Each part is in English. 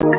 And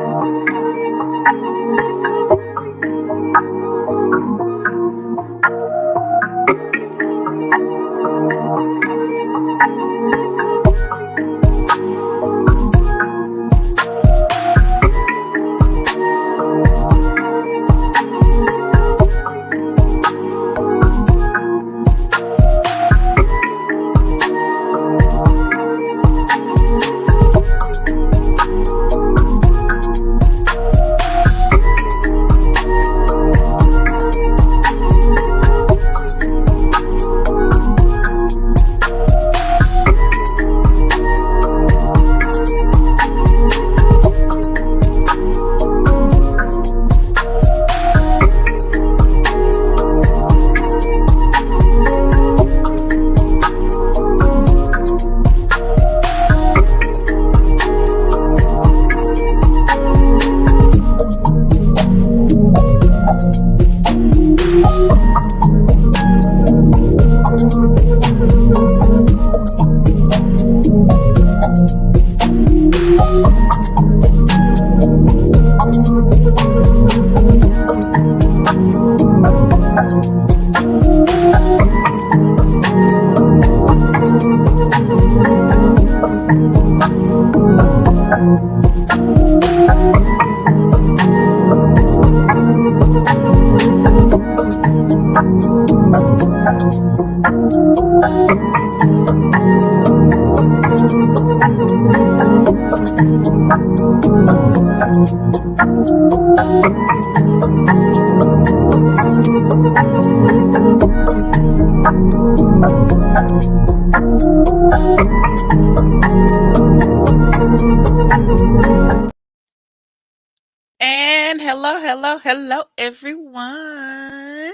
hello, everyone.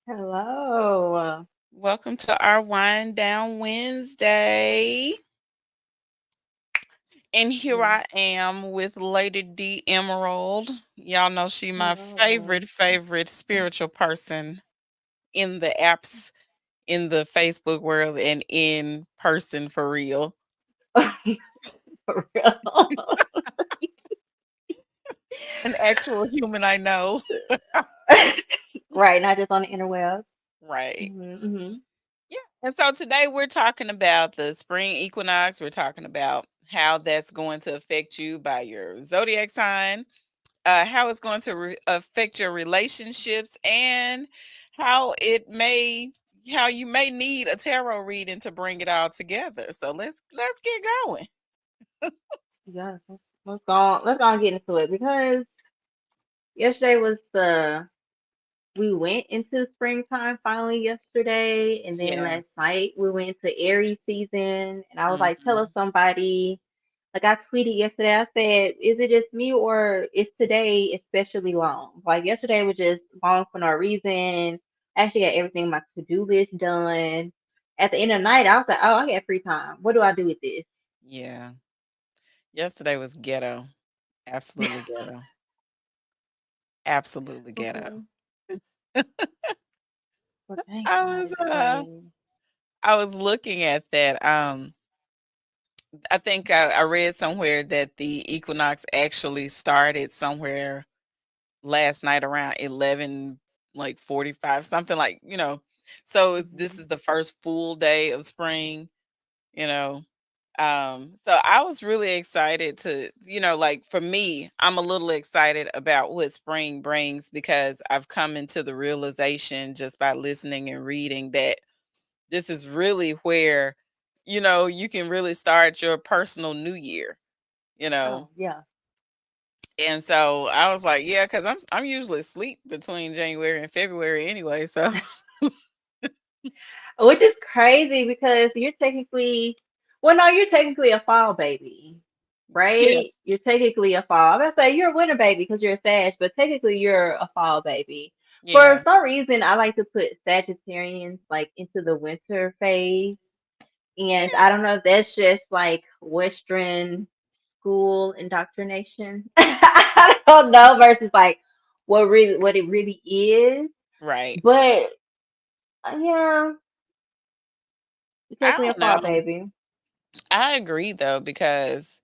Hello. Welcome to our Wind Down Wednesday. And here Yeah. I am with Lady D Emerald. Y'all know she my Hello. favorite spiritual person in the apps, in the Facebook world, and in person for real. For real. An actual human I know. Right, not just on the interwebs. Right. Mm-hmm. Yeah. And so today we're talking about the spring equinox. We're talking about how that's going to affect you by your zodiac sign, how it's going to affect your relationships, and how it may how you may need a tarot reading to bring it all together. So let's get going. Yes, let's go and get into it because yesterday was the we went into springtime finally yesterday, and then Yeah. last night we went to Aries season, and I was like, tell Hmm. somebody. Like I tweeted yesterday, I said, is it just me or is today especially long? Like yesterday was just long for no reason. I actually got everything on my to-do list done. At the end of the night, I was like, oh, I got free time. What do I do with this? Yeah. Yesterday was ghetto. Absolutely ghetto. Absolutely ghetto. Okay. But thank I God was it's today. I was looking at that. I think I read somewhere that the equinox actually started somewhere last night around 11, like 45, something like, So this Mhm. is the first full day of spring, you know. So I was really excited to, like for me, I'm a little excited about what spring brings because I've come into the realization just by listening and reading that this is really where, you can really start your personal new year, you know. Oh, yeah. And so I was like, yeah, because I'm usually asleep between January and February anyway. So Which is crazy because well, no, you're technically a fall baby, yeah, right? You're technically a fall. I'm gonna say you're a winter baby because you're a Sag, but technically you're a fall baby. For yeah, some reason, I like to put Sagittarians like into the winter phase, and yeah, I don't know if that's just like Western school indoctrination. I don't know versus like what it really is, right. but yeah, you're I technically a don't fall know. baby. I agree though because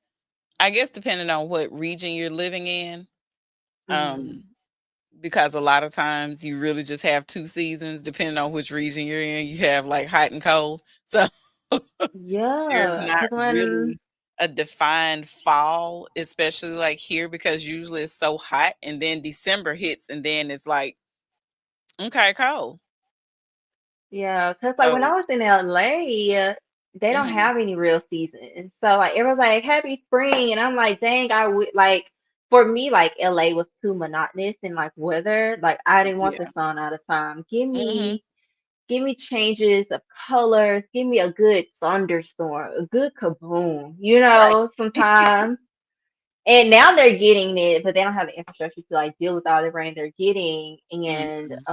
I guess depending on what region you're living in, Mm. um, because a lot of times you really just have 2 seasons depending on which region you're in. You have, like, hot and cold. So, there's Yeah, not cause when really a defined fall, especially, like, here because usually it's so hot, and then December hits, and then it's like, "Okay, cold." yeah, cause like when So I was in LA, they don't mhm, have any real seasons. So like everyone's like happy spring, and I'm like, dang, I would like for me like LA was too monotonous in like weather. Like I didn't want the yeah. sun all the time. Mhm. Give me changes of colors. Give me a good thunderstorm, a good kaboom. You Right. know, sometimes. And now they're getting it, but they don't have the infrastructure to like deal with all the rain they're getting. And Mhm.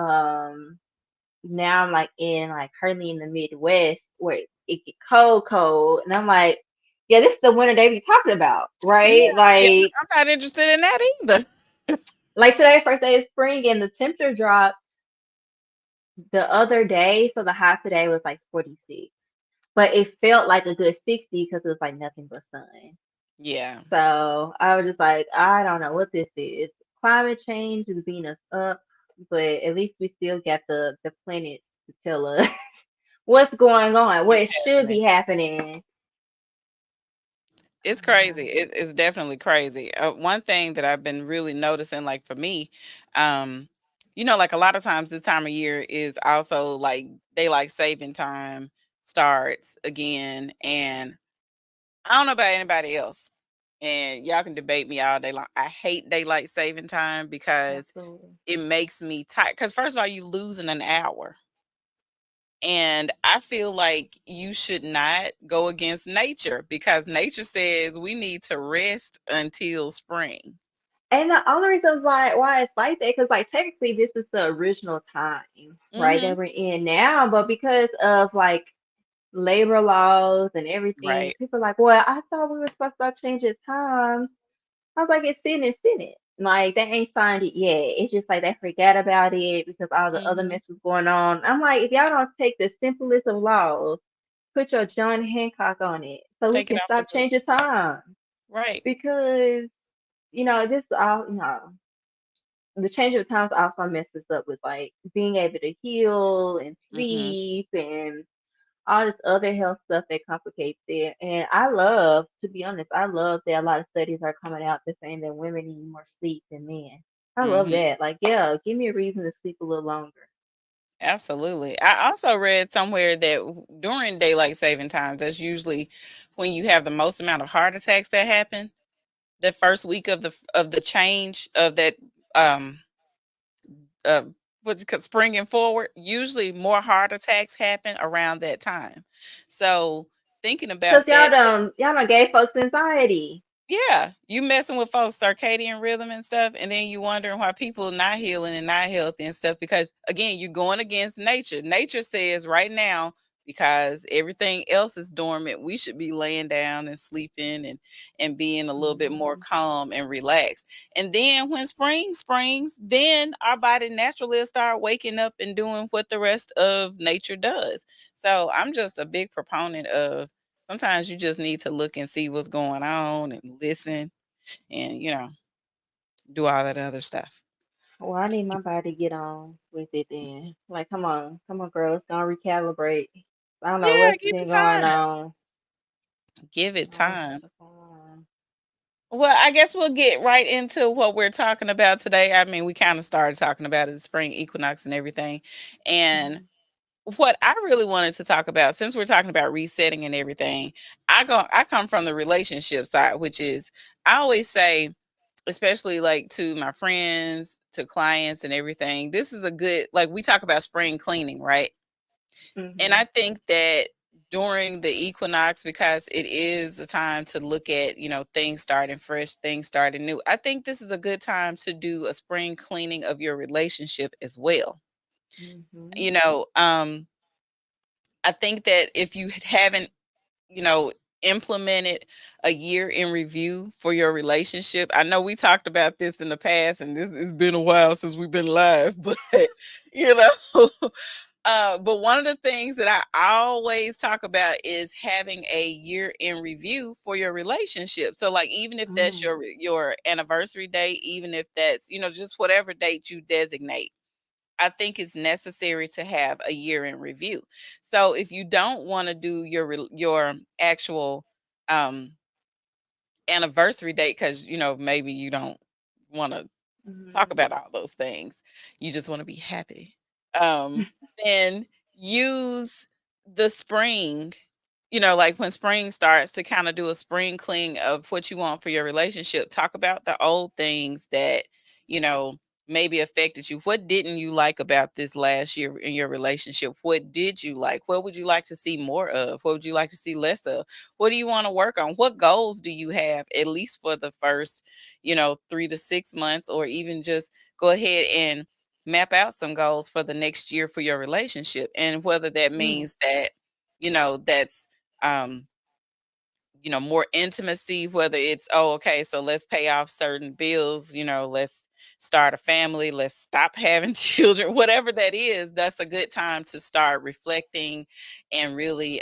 now I'm like in like currently in the Midwest where it get cold, cold, and I'm like, yeah, this is the winter they be talking about, Yeah, right? yeah, I'm not interested in that either. Like today, first day of spring, and the temperature dropped the other day, so the high today was like 46, but it felt like a good 60 because it was like nothing but sun. Yeah. So I was just like, I don't know what this is. Climate change is beating us up, but at least we still got the planet to tell us what's going on, what What's should happening? be happening. It's crazy. It's definitely crazy. One thing that I've been really noticing, like for me, um, like a lot of times this time of year is also like daylight saving time starts again, and I don't know about anybody else, and y'all can debate me all day long. I hate daylight saving time because Absolutely. it makes me tired. Because first of all, you losing an hour. And I feel like you should not go against nature because nature says we need to rest until spring. And the only reason why it's like that, because like technically this is the original time, right, that Mhm. we're in now, but because of like labor laws and everything, Right. people are like, well, I thought we were supposed to start changing times. I was like, it's sitting. Like they ain't signed it yet. It's just like they forgot about it because all the other Mhm. mess is going on. I'm like, if y'all don't take the simplest of laws, put your John Hancock on it so we Take it can off the stop changing books. time. Right. Because, this all, the change of times also messes up with like being able to heal and Mhm. sleep and all this other health stuff that complicates it. And I love, to be honest, I love that a lot of studies are coming out that's saying that women need more sleep than men. I love Mhm. that. Like, yeah, give me a reason to sleep a little longer. Absolutely. I also read somewhere that during daylight saving times, that's usually when you have the most amount of heart attacks that happen. The first week of the change of that um uh, springing forward, usually more heart attacks happen around that time. So thinking Cause about that, y'all done gave folks anxiety. yeah, you messing with folks' circadian rhythm and stuff, and then you wondering why people not healing and not healthy and stuff. Because again, you're going against nature. Nature says right now, because everything else is dormant, we should be laying down and sleeping and being a little bit more Hmm. calm and relaxed. And then when spring springs, then our body naturally will start waking up and doing what the rest of nature does. So I'm just a big proponent of sometimes you just need to look and see what's going on and listen and, do all that other stuff. Well, I need my body to get on with it then. Like, come on, girl, let's go recalibrate. I don't know Yeah, what's give been it going time. on. Give it I don't know time. what's going on. Well, I guess we'll get right into what we're talking about today. I mean, we kind of started talking about it, the spring equinox and everything. And Mhm. what I really wanted to talk about, since we're talking about resetting and everything, I come from the relationship side, which is I always say, especially like to my friends, to clients and everything, this is a good, like we talk about spring cleaning, right? And I Mhm. think that during the equinox, because it is a time to look at, things starting fresh, things starting new. I think this is a good time to do a spring cleaning of your relationship as well. Mhm. You know, I think that if you haven't, you know, implemented a year in review for your relationship, I know we talked about this in the past, and this has been a while since we've been live, but you know, But one of the things that I always talk about is having a year in review for your relationship. So like even if that's Mm, your anniversary date, even if that's, just whatever date you designate, I think it's necessary to have a year in review. So if you don't want to do your actual um anniversary date cuz maybe you don't want to talk mhm, about all those things. You just want to be happy. Um, then use the spring, like when spring starts to kind of do a spring clean of what you want for your relationship. Talk about the old things that, you know, maybe affected you. What didn't you like about this last year in your relationship? What did you like? What would you like to see more of? What would you like to see less of? What do you want to work on? What goals do you have, at least for the first 3 to 6 months, or even just go ahead and map out some goals for the next year for your relationship. And whether that mm, means that, that's um more intimacy, whether it's, oh, okay, so let's pay off certain bills, let's start a family, let's stop having children, whatever that is. That's a good time to start reflecting and really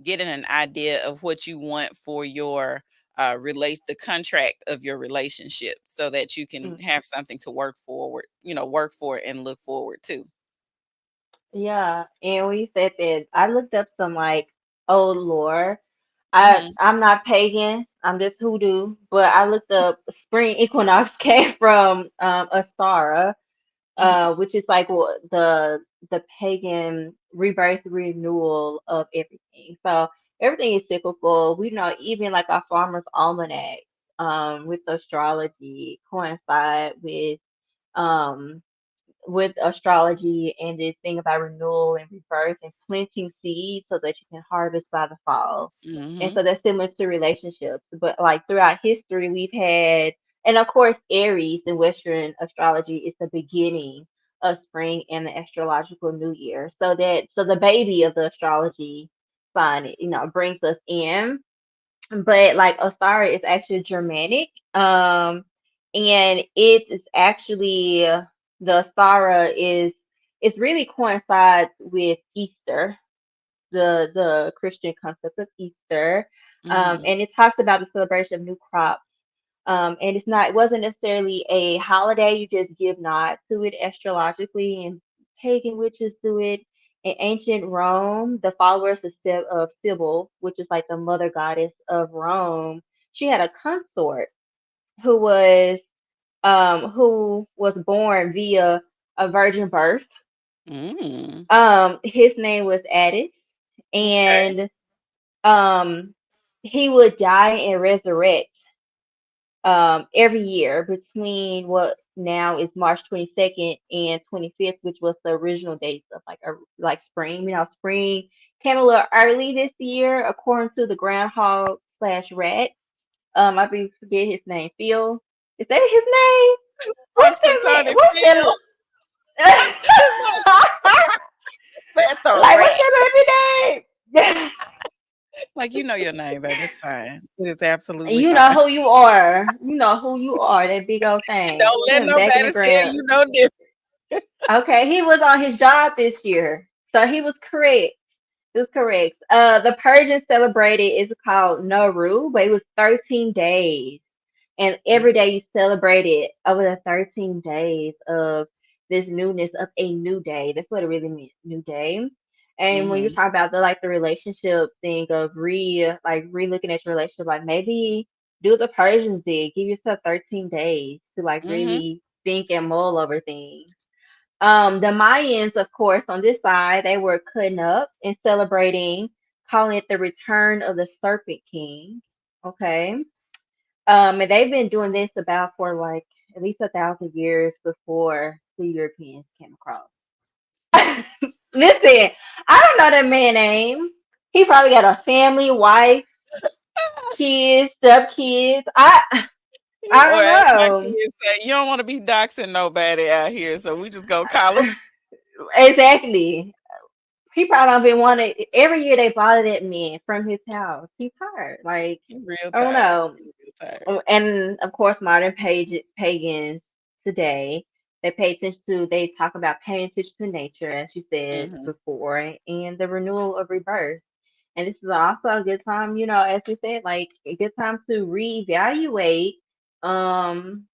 getting an idea of what you want for your relate the contract of your relationship, so that you can mm. have something to work for and look forward to. Yeah, and when you said that, I looked up some like old lore. Hmm. I'm not pagan. I'm just hoodoo. But I looked up Spring Equinox came from Astara, Hmm. which is like the pagan rebirth renewal of everything. So everything is cyclical. We know even like our farmers' almanacs with astrology coincide um with astrology and this thing about renewal and rebirth and planting seeds so that you can harvest by the fall. And Hmm. so that's similar to relationships. But like throughout history, we've had, and of course, Aries in Western astrology is the beginning of spring and the astrological new year. So the baby of the astrology sign, brings us in, but like Ostara is actually Germanic. And it is actually the Ostara is it's really coincides with Easter, the Christian concept of Easter. Hmm. And it talks about the celebration of new crops. And it wasn't necessarily a holiday, you just give nod to it astrologically, and pagan witches do it. In ancient Rome, the followers of Sybil, which is like the mother goddess of Rome, she had a consort who was born via a virgin birth. Mm. His name was Attis, Okay. and um, he would die and resurrect every year between what now is March 22nd and 25th, which was the original dates of like spring. Spring came a little early this year, according to the groundhog slash rat. Forget his name. Phil. Is that his name? What's that man? Punxsutawney What's Phil. that? That's the Like, what's rat. that baby name? Like, your name, baby. It's fine. It is absolutely You fine. know who you are. You know who you are. That big old thing. Don't let Sitting back in the nobody tell ground. you no different. Okay, he was on his job this year, so he was correct. He was correct. The Persian celebrated is called Nauru, but it was 13 days, and every day you celebrate it over the 13 days of this newness of a new day. That's what it really means, new day. And when you Mhm. talk about the relationship thing of re looking at your relationship, like maybe do what the Persians did, give yourself 13 days to like Mhm. really think and mull over things. The Mayans, of course, on this side, they were cutting up and celebrating, calling it the return of the Serpent King. Okay. And they've been doing this about for like at least 1,000 years before the Europeans came across. Listen, I don't know that man name. He probably got a family, wife, kids, step kids. I Or don't as my know. kids say, you don't want to be doxing nobody out here, so we just gonna call them Exactly. He probably don't been wanting every year they bother that man from his house. He's tired. Like, real I don't tired. know. Real tired. And of course, modern pagans today, They talk about paying attention to nature, as you said Mhm. before, and the renewal of rebirth. And this is also a good time, as we said, like a good time to reevaluate um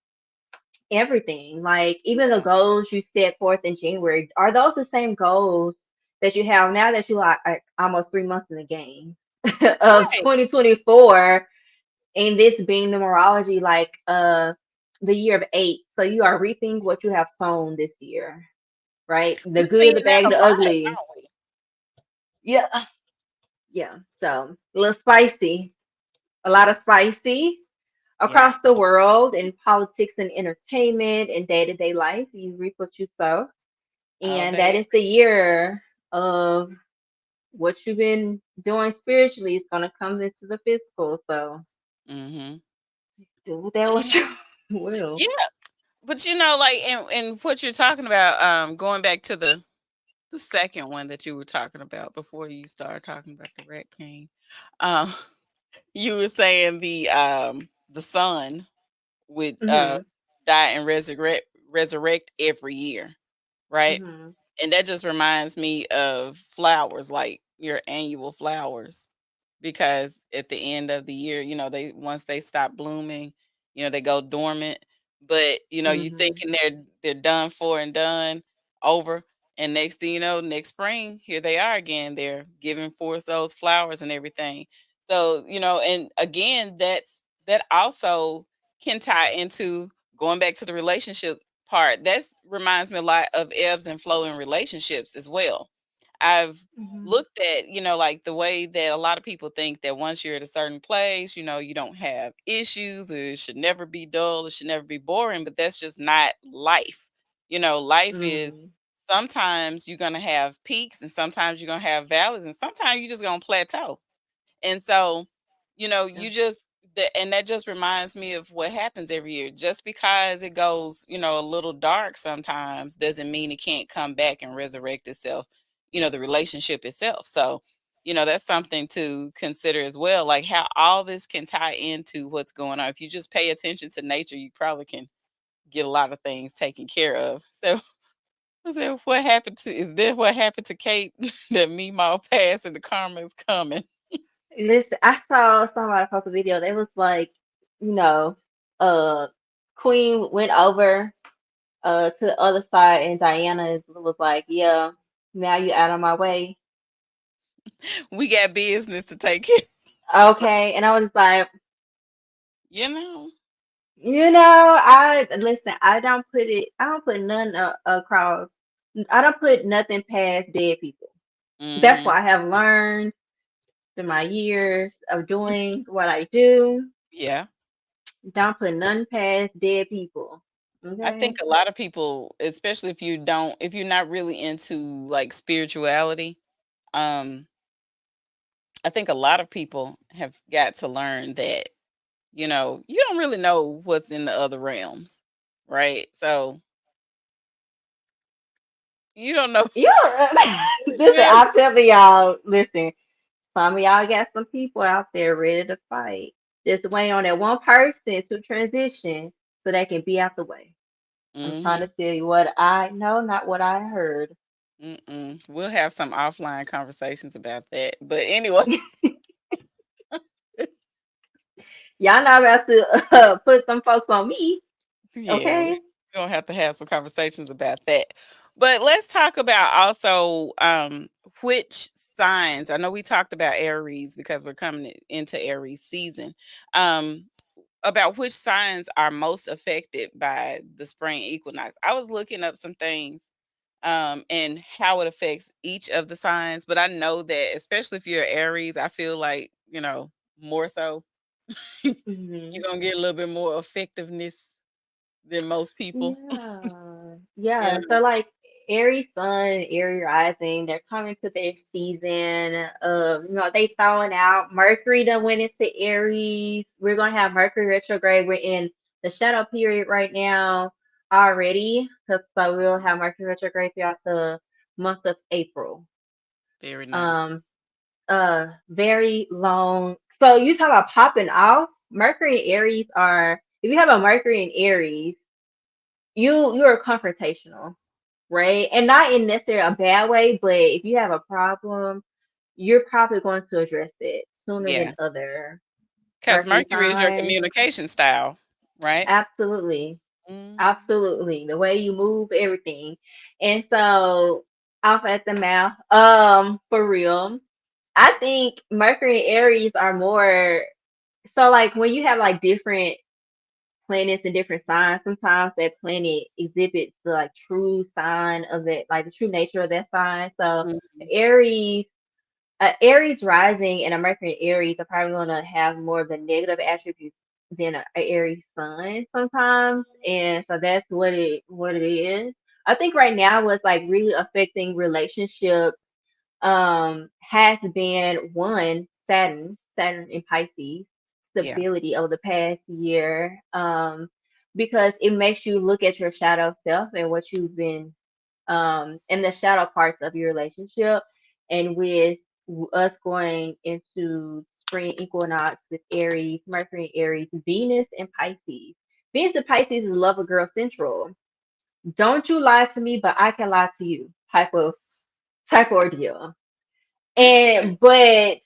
everything. Like even the Yeah. goals you set forth in January, are those the same goals that you have now that you are almost 3 months in the game of Right. 2024, and this being numerology, like the year of eight. So you are reaping what you have sown this year, right? The We're good, seeing the that bad, a the lot, ugly. aren't we? Yeah, yeah. So a little spicy, a lot of spicy Yeah, across the world in politics and entertainment and day-to-day life. You reap what you sow. all And that day. is the year of what you've been doing spiritually is going to come into the physical. So Mhm. do with that what Mhm. you will. Yeah, but like, and what you're talking about, going back to the second one that you were talking about before you started talking about the Rat King. Um, you were saying the sun would Hmm. die and resurrect every year, right? Hmm. And that just reminds me of flowers, like your annual flowers, because at the end of the year, they once they stop blooming, they go dormant. But you Hmm. thinking they're done for and done over, and next thing you know, next spring, here they are again. They're giving forth those flowers and everything. So and again, that also can tie into going back to the relationship part. That reminds me a lot of ebbs and flow in relationships as well. I've Hmm. looked at, like the way that a lot of people think that once you're at a certain place, you don't have issues, or it should never be dull, it should never be boring, but that's just not life. Life is Hmm. sometimes you're going to have peaks, and sometimes you're going to have valleys, and sometimes you're just going to plateau. And so, Yeah. you just and that just reminds me of what happens every year. Just because it goes, a little dark sometimes doesn't mean it can't come back and resurrect itself, the relationship itself. So, that's something to consider as well, like how all this can tie into what's going on. If you just pay attention to nature, you probably can get a lot of things taken care of. So, what happened to is this what happened to Kate that Meemaw passed and the karma is coming? Listen, I saw somebody post a video. They was like, you know, uh, Queen went over to the other side, and was like, "Yeah, now you out of my way." We got business to take care. Okay, and I was just like, You know. I listen. I don't put none across. I don't put nothing past dead people. That's Mhm. what I have learned through my years of doing what I do. Yeah. Don't put none past dead people. I think Okay. a lot of people, especially if you're not really into like spirituality, um, I think a lot of people have got to learn that, you don't really know what's in the other realms, right? So you don't know. You listen, Yeah. I'll tell y'all, listen, some of y'all got some people out there ready to fight. Just waiting on that one person to transition so they can be out the way. I'm trying to Mhm. tell you what I know, not what I heard. Mm-mm. We'll have some offline conversations about that. But anyway, Y'all not about to put some folks on me, yeah, we're okay? gonna have to have some conversations about that. But let's talk about also which signs. I know we talked about Aries because we're coming into Aries season. Um, about which signs are most affected by the spring equinox. I was looking up some things and how it affects each of the signs, but I know that especially if you're Aries, I feel like, more so Hmm. you're gonna get a little bit more effectiveness than most people. Yeah, You yeah. So know, like Aries Sun, Aries Rising, they're coming to their season. They throwing out Mercury that went into Aries. We're gonna have Mercury retrograde. We're in the shadow period right now already. So we'll have Mercury retrograde throughout the month of April. very nice. Um, very long. So you talk about popping off. Mercury and Aries are if you have a Mercury in Aries. you're confrontational, right? And not in necessarily a bad way, but if you have a problem, you're probably going to address it sooner than Yeah. other Because earthly Mercury is your signs. communication style, right? Absolutely. Mhm. Absolutely. The way you move, everything. And so off at the mouth, for real. I think Mercury and Aries are more so like when you have like different planets and different signs, sometimes that planet exhibits the like true sign of it, like the true nature of that sign. So Mhm. Aries Aries rising and a Mercury in Aries are probably going to have more of the negative attributes than a Aries sun sometimes, and so that's what it is. I think right now what's like really affecting relationships has been one Saturn in Pisces Yeah. stability over the past year, because it makes you look at your shadow self and what you've been in the shadow parts of your relationship. And with us going into spring equinox with Aries, Mercury in Aries, Venus and Pisces. Venus and Pisces is lover girl central. Don't you lie to me, but I can lie to you type of ordeal. And but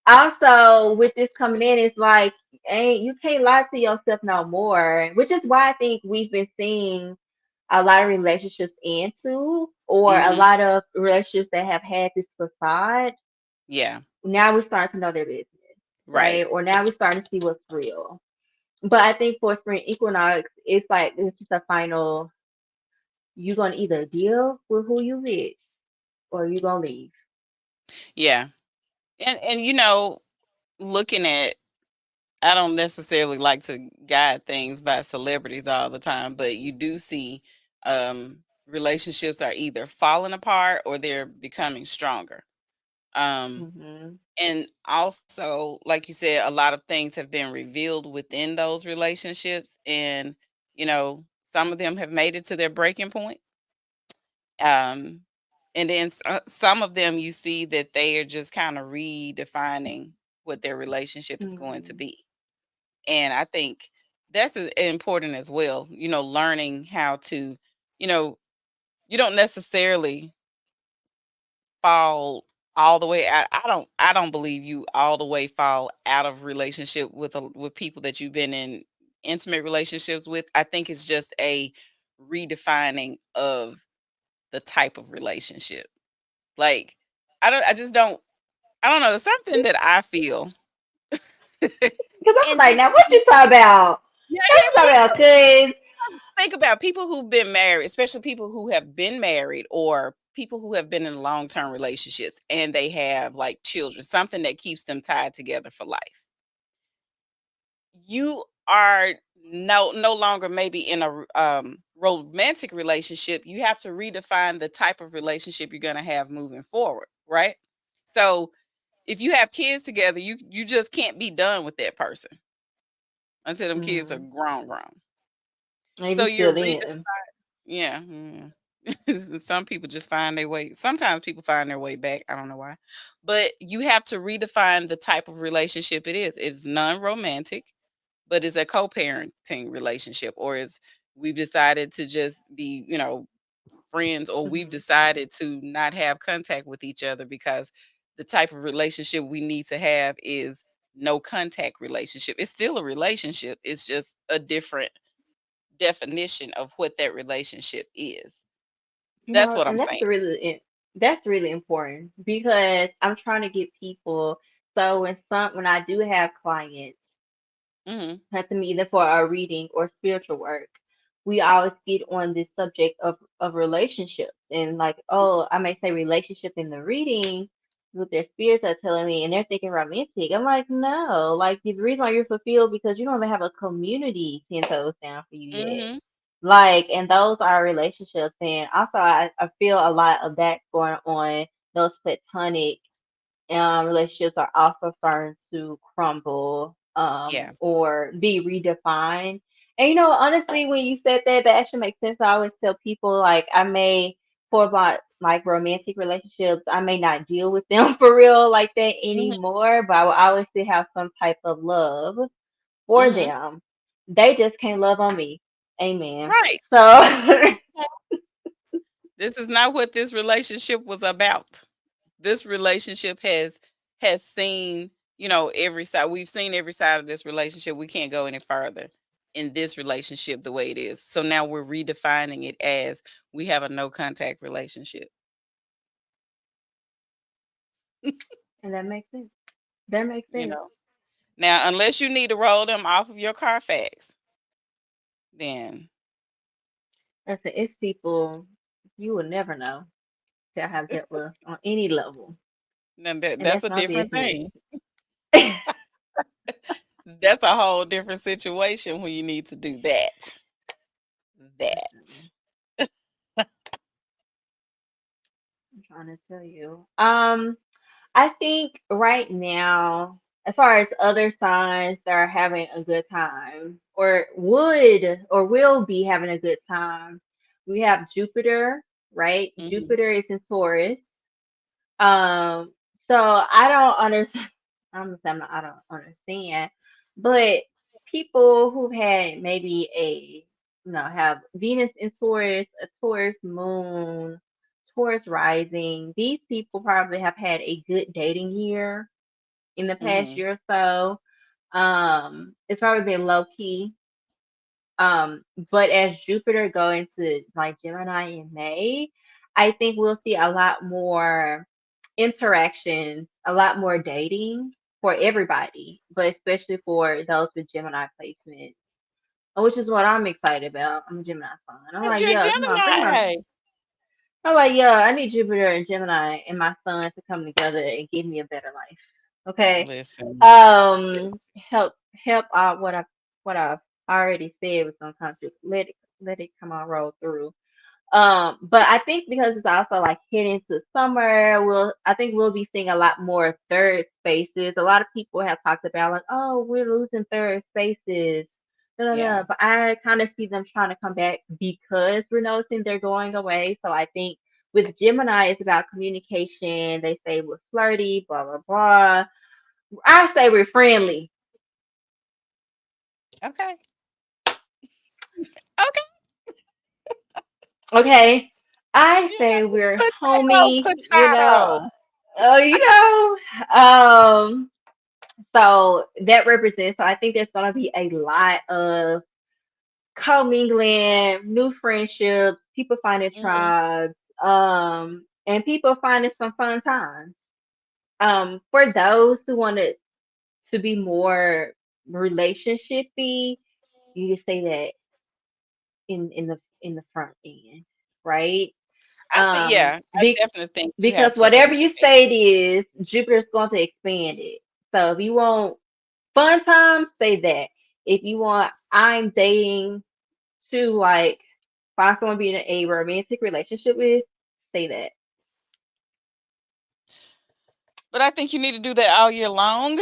also with this coming in, it's like ain't you can't lie to yourself no more, which is why I think we've been seeing a lot of relationships into, or a Mhm. lot of relationships that have had this facade. Yeah. Now we're starting to know their business, Right. right? Or now we're starting to see what's real. But I think for spring equinox, it's like this is the final. You're gonna either deal with who you with, or you gonna leave. Yeah. And looking at I don't necessarily like to guide things by celebrities all the time, but you do see relationships are either falling apart or they're becoming stronger. Um Hmm. and also, like you said, a lot of things have been revealed within those relationships, and some of them have made it to their breaking points. Um and then some of them you see that they are just kind of redefining what their relationship is going to Hmm. be. And I think that's important as well, learning how to, you know, you don't necessarily fall all the way out. I don't believe you all the way fall out of relationship with people that you've been in intimate relationships with. I think it's just a redefining of the type of relationship. Like I just don't know, it's something that I feel. Because I'm And like, just now what you talking about? yeah, What you talking about? Cause think about people who've been married, especially people who have been married or people who have been in long-term relationships and they have like children, something that keeps them tied together for life. You are no longer maybe in a romantic relationship. You have to redefine the type of relationship you're going to have moving forward, right? So if you have kids together, you just can't be done with that person until them kids are mm, grown. So maybe you're still redefining. then. Yeah, some people just find their way. Sometimes people find their way back. I don't know why, but you have to redefine the type of relationship it is. It's non-romantic, but it's a co-parenting relationship, or is we've decided to just be, friends, or we've Hmm. decided to not have contact with each other because the type of relationship we need to have is no contact relationship. It's still a relationship. It's just a different definition of what that relationship is. That's what I'm And saying. that's really important because I'm trying to get people. So when I do have clients Mhm. come to me either for a reading or spiritual work, we always get on this subject of relationships and like, oh, I may say relationship in the reading is what their spirits are telling me, and they're thinking romantic. I'm like, no, like the reason why you're fulfilled because you don't even have a community 10 toes down for you yet. Mhm. Like, and those are relationships, and also I feel a lot of that going on. Those platonic relationships are also starting to crumble Yeah. or be redefined. And honestly, when you said that, that actually makes sense. I always tell people like I may for my like romantic relationships, I may not deal with them for real like that Mhm. anymore, but I will always still have some type of love for Mhm. them. They just can't love on me. Amen. Right. So This is not what this relationship was about. This relationship has seen, every side. We've seen every side of this relationship. We can't go any further in this relationship the way it is. So now we're redefining it as we have a no contact relationship. and that makes sense. That makes you sense. know. Now, unless you need to roll them off of your Carfax, then Listen, it's people you will never know that I have dealt with on any level, and that's that's a my different business. thing. That's a whole different situation when you need to do that. That. Listen, I'm trying to tell you. I think right now, as far as other signs that are having a good time, or would or will be having a good time, we have Jupiter, right? Mhm. Jupiter is in Taurus. So I don't understand. I'm gonna say I don't understand, but people who've had maybe have Venus in Taurus, a Taurus moon, Taurus rising. These people probably have had a good dating year in the past Mhm. year or so. It's probably been low key. But as Jupiter go into like Gemini in May, I think we'll see a lot more interactions, a lot more dating for everybody, but especially for those with Gemini placement, which is what I'm excited about. I'm a Gemini sign. I'm But like, you're yeah, come on, bring my. Gemini. I'm like, yeah, I need Jupiter and Gemini and my sun to come together and give me a better life. Okay. Listen. Help out what I've already said was gonna come through. Let it come on roll through. But I think because it's also like heading to summer, I think we'll be seeing a lot more third spaces. A lot of people have talked about like, oh, we're losing third spaces. Da, da, Yeah. da. But I kind of see them trying to come back because we're noticing they're going away. So I think with Gemini, it's about communication. They say we're flirty, blah blah blah. I say we're friendly. Okay. Okay. Okay. I say we're Potato, homey, potato. oh, so that represents, so I think there's going to be a lot of commingling, new friendships, people finding Mhm. tribes, and people finding some fun times. For those who wanted to be more relationshipy, you just say that in the front end, right? I think, yeah, I Big definitely think you because have to whatever you communicate. say it is, Jupiter's going to expand it. So if you want fun times, say that. If you want, I'm dating to like find someone to be in a romantic relationship with, say that. But I think you need to do that all year long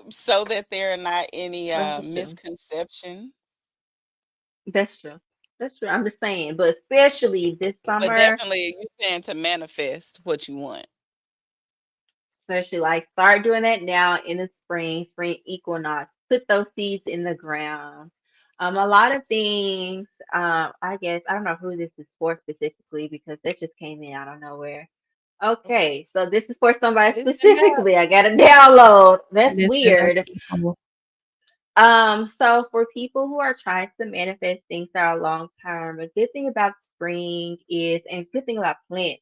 so that there are not any That's true. misconceptions. That's true. That's true. I'm just saying, but especially this But summer, definitely you're saying to manifest what you want. especially like start doing that now in the spring equinox. Put those seeds in the ground. A lot of things. I guess I don't know who this is for specifically because that just came in out of nowhere. Okay, so this is for somebody Listen up. specifically. I got a download. That's Listen up, weird. people. So for people who are trying to manifest things that are long term, a good thing about spring is, and good thing about plants,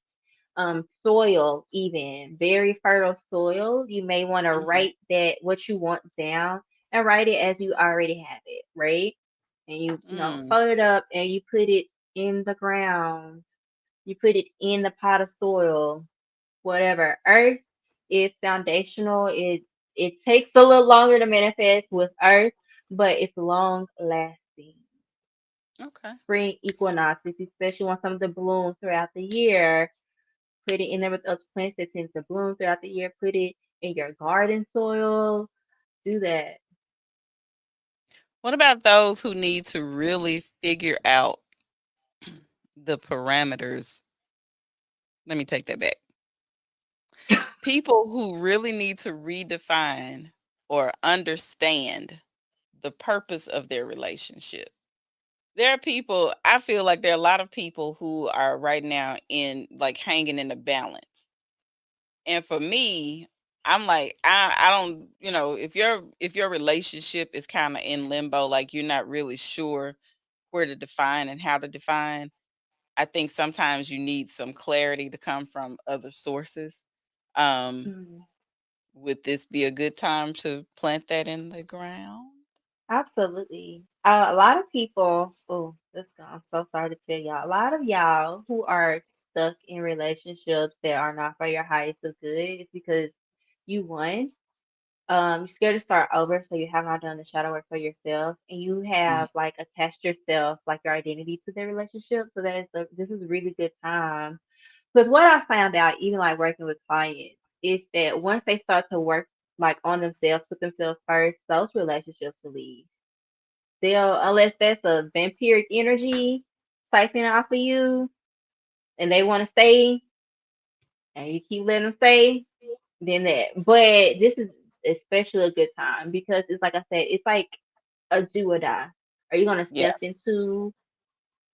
soil, even very fertile soil. You may want to Mhm. write that what you want down and write it as you already have it, right? And you Mm. fold it up and you put it in the ground. You put it in the pot of soil, whatever. Earth is foundational. It takes a little longer to manifest with Earth, but it's long lasting. Okay. Spring equinox, if you especially want some of the bloom throughout the year, put it in there with those plants that tend to bloom throughout the year. Put it in your garden soil. Do that. What about those who need to really figure out the parameters? Let me take that back. People who really need to redefine or understand the purpose of their relationship. There are people, I feel like there are a lot of people who are right now in like hanging in the balance. And for me, I'm like, I don't, if your relationship is kind of in limbo, like you're not really sure where to define and how to define, I think sometimes you need some clarity to come from other sources. Um, Mm, would this be a good time to plant that in the ground? absolutely. A lot of people, oh, I'm so sorry to tell y'all, a lot of y'all who are stuck in relationships that are not for your highest of good is because you won. You're scared to start over, so you have not done the shadow work for yourself, and you Mhm. have like attached yourself, like your identity to the relationship. So this is a really good time. Because what I found out, even like working with clients, is that once they start to work like on themselves, put themselves first, those relationships will leave. They'll, unless that's a vampiric energy siphoning off of you, and they want to stay, and you keep letting them stay, then that. But this is especially a good time because it's like I said, it's like a do or die. Are you gonna Yeah. step into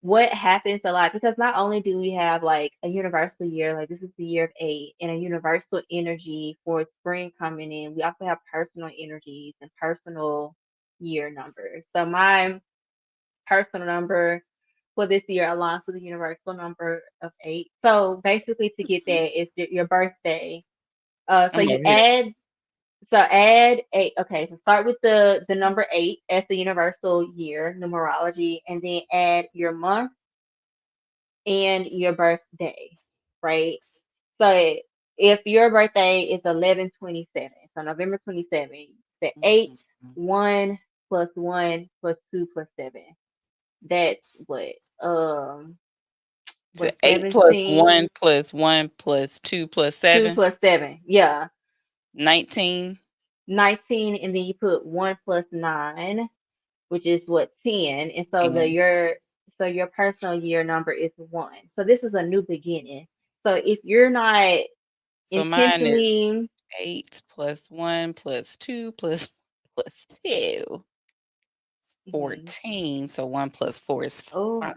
what happens a lot? Because not only do we have like a universal year, like this is the year of 8, and a universal energy for spring coming in, we also have personal energies and personal year numbers. So my personal number for this year aligns with the universal number of 8. So basically, to get Mhm. that is your birthday. So I'm you over here. add 8. Okay, so start with the number 8 as the universal year numerology, and then add your month and your birthday, right? So if your birthday is 11/27, so November 27, say 8, Mhm. 1 plus 1 plus 2 plus 7. That's what So what 8 plus 1 17, plus 1 plus 2 plus 2 7, plus 7. Yeah. 19. 19, and then you put 1 plus 9, which is what, 10. And so 10. your personal year number is 1. So this is a new beginning. So if you're not So mine is intentionally, 8 plus 1 plus 2 plus plus 2 is mhm. 14. So 1 plus 4 is Oh, 5.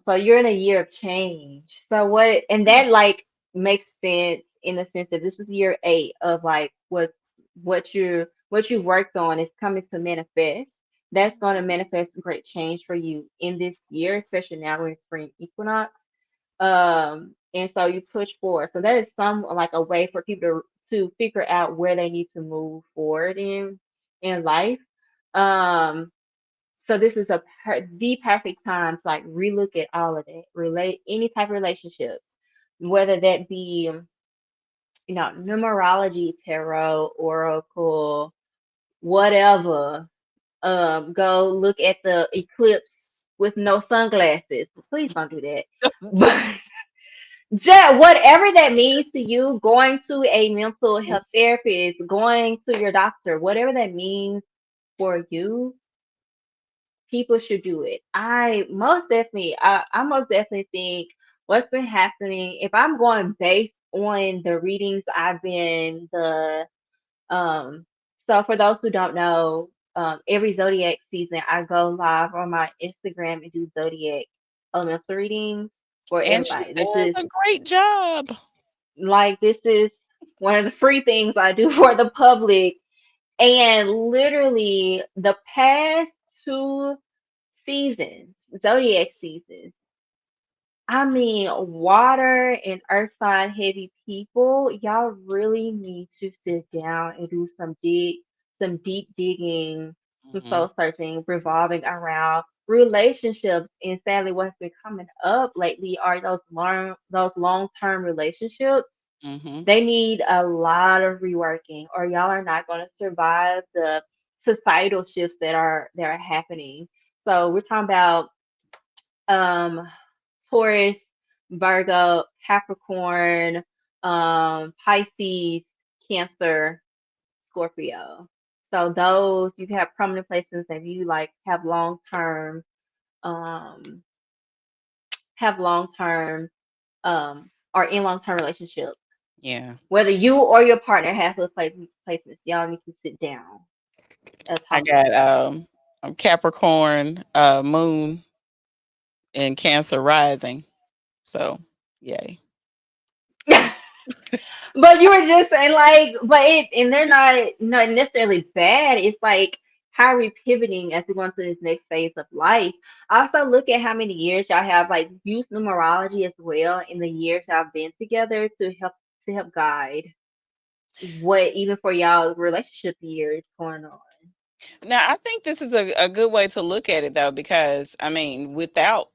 so you're in a year of change. So what, and Yeah. that like makes sense in the sense that this is year 8 of like what you worked on is coming to manifest. That's going to manifest great change for you in this year, especially now we're in spring equinox. And so you push forward. So that is some like a way for people to figure out where they need to move forward in life. Um, so this is the perfect time to like relook at all of that, relate any type of relationships, whether that be numerology, tarot, oracle, whatever. Go look at the eclipse with no sunglasses. Please don't do that. But just whatever that means to you, going to a mental health therapist, going to your doctor, whatever that means for you, people should do it. I most definitely think what's been happening, if I'm going based on the readings I've been um so for those who don't know, every zodiac season I go live on my Instagram and do zodiac elemental readings for And she everybody. does a great job. This is one of the free things I do for the public. And literally the past two seasons, zodiac seasons, I mean, water and earth sign heavy people, y'all really need to sit down and do some deep digging, some Mhm. soul searching, revolving around relationships. And sadly, what's been coming up lately are those long term relationships. Mhm. They need a lot of reworking, or y'all are not going to survive the societal shifts that are happening. So we're talking about um Taurus, Virgo, Capricorn, Pisces, Cancer, Scorpio. So those you have prominent places if you like um long term or in long term relationships. Yeah. Whether you or your partner has those placements, y'all need to sit down and I talk got about that. Capricorn moon. and Cancer rising. So, yay. But you were just saying like, but it and they're not necessarily bad. It's like how are we pivoting as we go into this next phase of life? Also look at how many years y'all have like used numerology as well in the years y'all been together to help guide what even for y'all relationship years going on. Now, I think this is a good way to look at it though, because I mean, without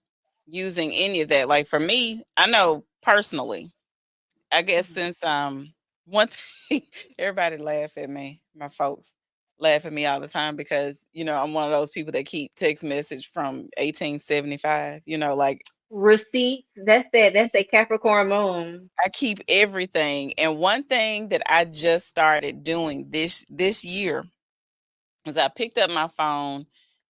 using any of that, like for me, I know personally, I guess Mhm. since one thing everybody laugh at me, my folks laugh at me all the time because, I'm one of those people that keep text message from 1875, like Receipts, that's that Capricorn moon. I keep everything. And one thing that I just started doing this year is I picked up my phone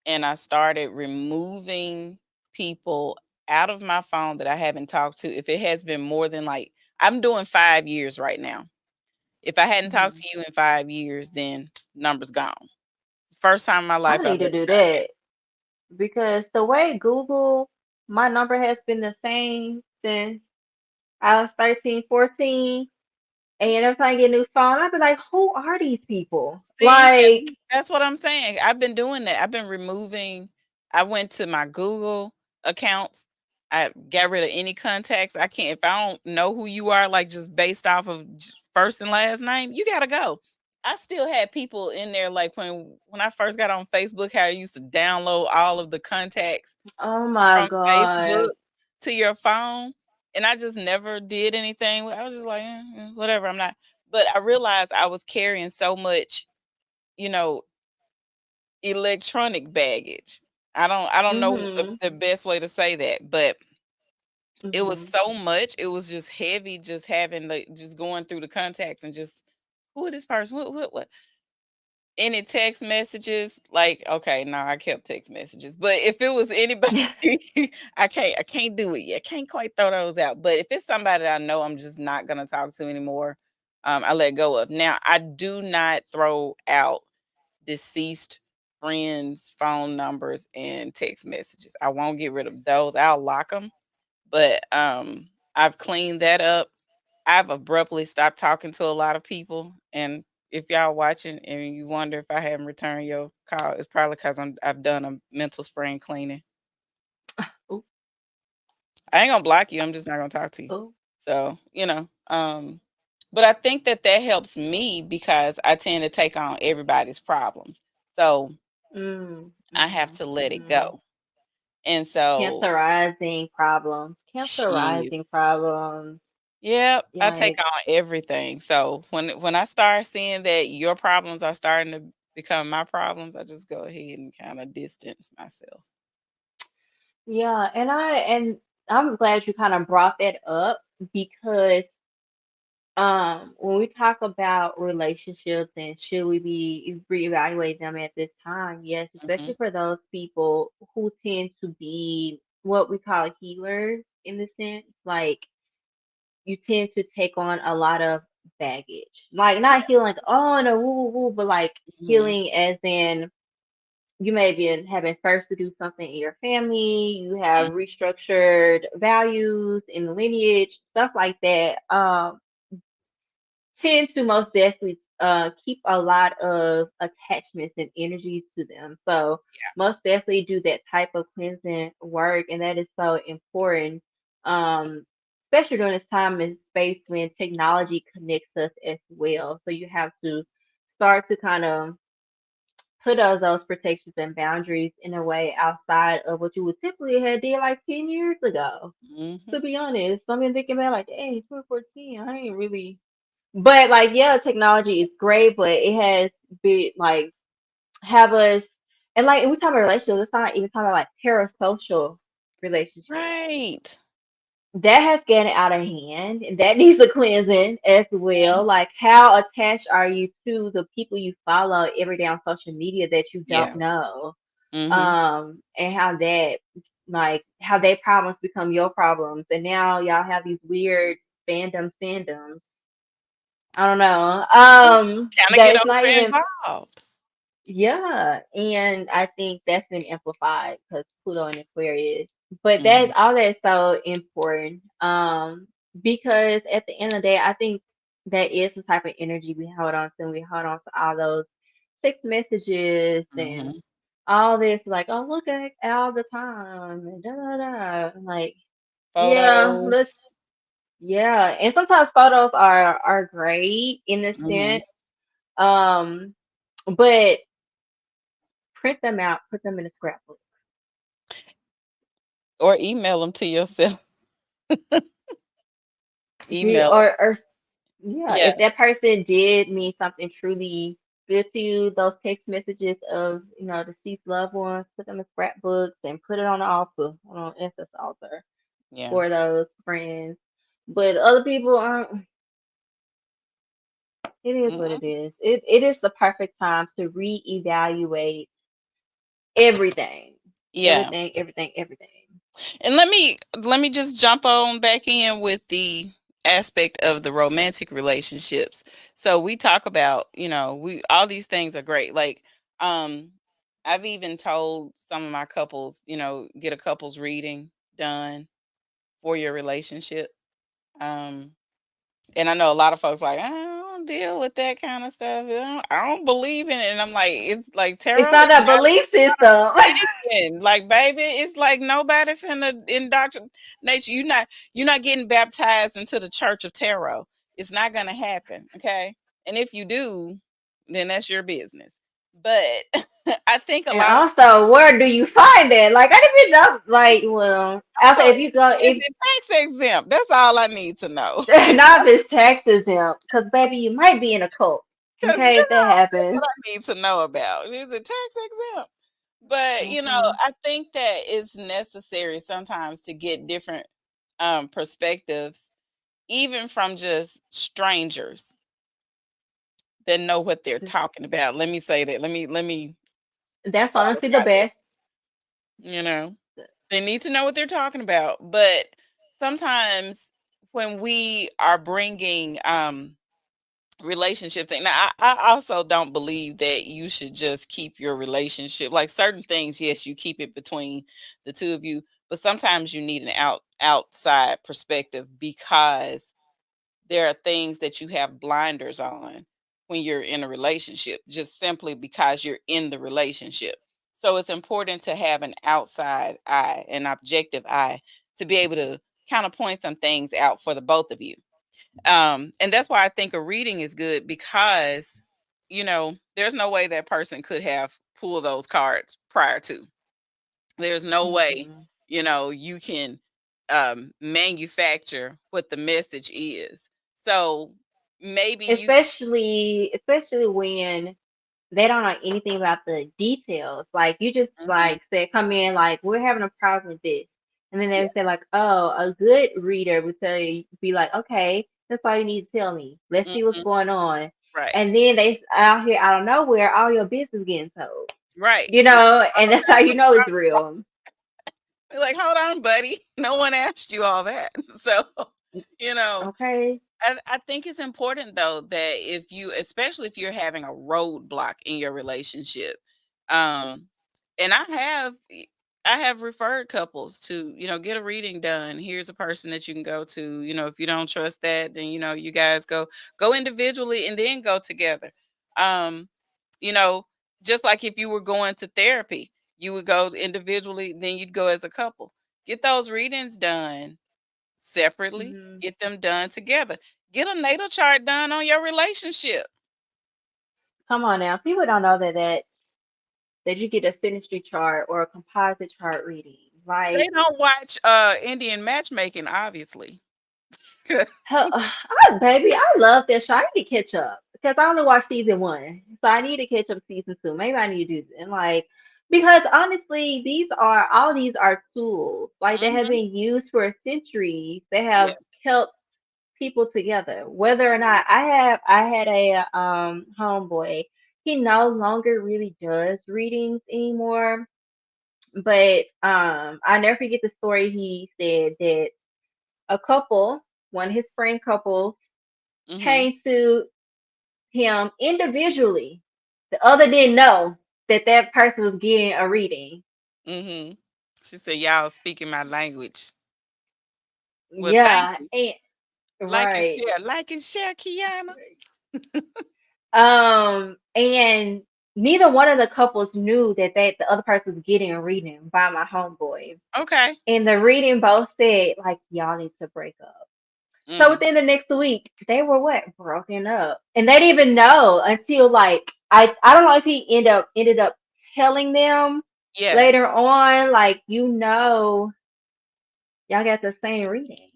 and I started removing people out of my phone that I haven't talked to. If it has been more than like I'm doing 5 years right now. If I hadn't talked Mhm. to you in 5 years, then numbers gone. First time in my I life I've need to ever do done that. that because the way Google, my number has been the same since I was 13, 14. And every time I get a new phone, I'd be like, who are these people? See, Like, that's what I'm saying. I've been doing that. I've been removing. I went to my Google accounts. I got rid of any contacts. I can't if I don't know who you are, like just based off of first and last name. You gotta go. I still had people in there, like when I first got on Facebook, how I used to download all of the contacts oh my from Facebook God. to your phone, and I just never did anything. I was just like, whatever. I'm not. But I realized I was carrying so much, you know, electronic baggage. I don't know Mm-hmm. the best way to say that, but it was Mm-hmm. so much. It was just heavy just having the just going through the contacts and just who is this person? What? Any text messages? Like, okay, no, I kept text messages. But if it was anybody I can't do it yet. Can't quite throw those out. But if it's somebody that I know I'm just not gonna talk to anymore, I let go of. Now I do not throw out deceased friends' phone numbers and text messages. I won't get rid of those. I'll lock them, but I've cleaned that up. I've abruptly stopped talking to a lot of people, and if y'all watching and you wonder if I haven't returned your call, it's probably because I've done a mental spring cleaning. Oh, I ain't gonna block you. I'm just not gonna talk to you. oh. So but I think that that helps me because I tend to take on everybody's problems. So Mm, I have mm-hmm. to let it Mm-hmm. go. And so, Cancerizing problems. Cancerizing jeez. problems. Yep, I take Like, on everything. So when I start seeing that your problems are starting to become my problems, I just go ahead and kind of distance myself. yeah, and I'm glad you kind of brought that up because when we talk about relationships and should we be reevaluating them at this time, yes, especially Mhm. for those people who tend to be what we call healers in the sense, like you tend to take on a lot of baggage. Like not Yeah. healing like, oh no, woo woo woo, but like Mhm. healing as in you may be having first to do something in your family, you have Mhm. restructured values in the lineage, stuff like that. Tend to most definitely keep a lot of attachments and energies to them. So most definitely do that type of cleansing work, and that is so important, especially during this time and space when technology connects us as well. So you have to start to kind of put those protections and boundaries in a way outside of what you would typically have did like 10 years ago. To Mhm. be honest, I'm thinking about like, hey, 2014, I ain't really but like, yeah, technology is great, but it has been like have us and like we talk about relationships, let's not even talk about like parasocial relationships. Right. That has gotten out of hand and that needs a cleansing as well. Mhm. Like how attached are you to the people you follow every day on social media that you don't Yeah. know? Mhm. And how that like how their problems become your problems. And now y'all have these weird fandoms. I don't know. Kind of That get it's not over even involved. Yeah, and I think that's been amplified because Pluto and Aquarius. But that's Mhm. all that's so important. Because at the end of the day, I think that is the type of energy we hold on to. And we hold on to all those text messages and Mhm. all this, like, oh, look at all the time and da da da. I'm like, yeah, look, Photos. yeah. And sometimes photos are great in a Mhm. sense. Um, but print them out, put them in a scrapbook. Or email them to yourself. Did Email 'em. or yeah, Yeah, if that person did mean something truly good to you, those text messages of, deceased loved ones, put them in scrapbooks and put it on the altar, on an ancestor altar yeah. for those friends. But other people aren't. It is what it Mhm. is. It is the perfect time to reevaluate everything, Yeah. everything, everything, everything. And let me just jump on back in with the aspect of the romantic relationships. So we talk about, we all these things are great. Like um I've even told some of my couples, get a couples reading done for your relationship. Um and I know a lot of folks like, I don't deal with that kind of stuff. I don't believe in it. And I'm like, it's like It's tarot is not a not belief system. religion. Like, baby, it's like nobody finna indoctrinate you. You're not getting baptized into the church of tarot. It's not gonna happen. Okay. And if you do, then that's your business. But I think a And lot of also, where do you find that? Like, I didn't even know. Like, well, also, also, if you go, is if it tax exempt? That's all I need to know. not if it's tax exempt, because baby, you might be in a cult. Because Okay, if that that's happens. what I need to know about. Is it tax exempt? But Hmm. I think that it's necessary sometimes to get different perspectives, even from just strangers that know what they're talking about. Let me say that. Let me That's honestly the qualify that. best. You know, they need to know what they're talking about. But sometimes when we are bringing relationship thing. Now, I also don't believe that you should just keep your relationship like certain things. Yes, you keep it between the two of you, but sometimes you need an outside perspective because there are things that you have blinders on when you're in a relationship, just simply because you're in the relationship. So it's important to have an outside eye, an objective eye, to be able to kind of point some things out for the both of you. And that's why I think a reading is good because, there's no way that person could have pulled those cards prior to. There's no way, Hmm. you can manufacture what the message is. So maybe you, Especially when they don't know anything about the details. Like you just mhm, like said, come in like we're having a problem with this, and then they yeah, would say like, oh, a good reader would tell you, be like, okay, that's all you need to tell me. Let's see what's mhm, going on, right, and then out here out of nowhere, all your business getting told, right. and that's how you know it's real. Be like, hold on, buddy. No one asked you all that. So, you know, Okay. I think it's important though that if you, especially if you're having a roadblock in your relationship, um, and I have referred couples to, get a reading done. Here's a person that you can go to. If you don't trust that, then you guys go individually and then go together. Um, you know, just like if you were going to therapy, you would go individually, then you'd go as a couple. Get those readings done separately, Hmm. get them done together. Get a natal chart done on your relationship. Come on now, people don't know that you get a synastry chart or a composite chart reading. They Like, don't watch Indian matchmaking, obviously. hell, baby, I love that show. I need to catch up because I only watched season one, so I need to catch up season two. Maybe I need to do and like because honestly, these are tools like they have Hmm. been used for centuries. They Yeah. have kept people together. Whether or not I had a homeboy. He no longer really does readings anymore, but I never forget the story. He said that a couple, one of his friend couples, Hmm. came to him individually The other didn't know that that person was getting a reading. Mhm. She said, "Y'all speaking my language." Well, thank Yeah, you. and right. Like and share, Kiana. And neither one of the couples knew that the other person was getting a reading by my homeboy. Okay. And the reading both said, like, y'all need to break up. So Mm. within the next week, they were what? Broken up. And they didn't even know until like I don't know if he ended up telling them Yeah. later on, like, y'all got the same reading.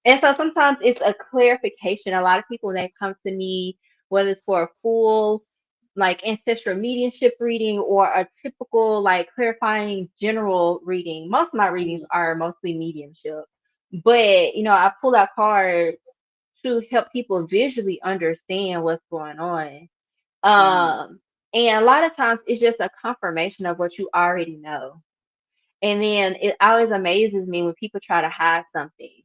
And so sometimes it's a clarification. A lot of people when they come to me, whether it's for a full like ancestral mediumship reading or a typical like clarifying general reading. Most of my readings Mhm. are mostly mediumship. But I pull out cards to help people visually understand what's going on. Mhm. Um and a lot of times it's just a confirmation of what you already know. And then it always amazes me when people try to hide something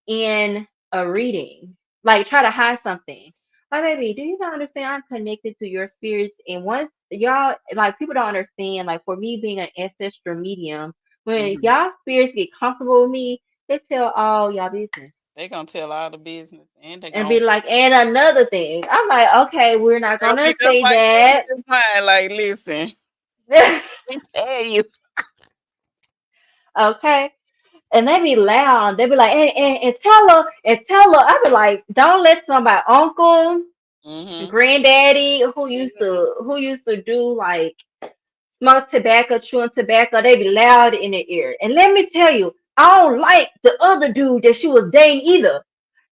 in a reading, like try to hide something. Like, baby, do you not understand? I'm connected to your spirits, and once y'all like people don't understand. Like for me being an ancestral medium, when Mhm. y'all spirits get comfortable with me, they tell all y'all business They gonna tell all the business, and they and gonna be like, and another thing. I'm like, okay, we're not they'll gonna be just say like me that. with mine. Like, listen, we tell you. Okay. And they be loud. They be like, and tell her. I be like, don't let somebody uncle, Mhm. granddaddy who used Mhm. to do like smoke tobacco, chewing tobacco, they be loud in the ear. And let me tell you, I don't like the other dude that she was dating either.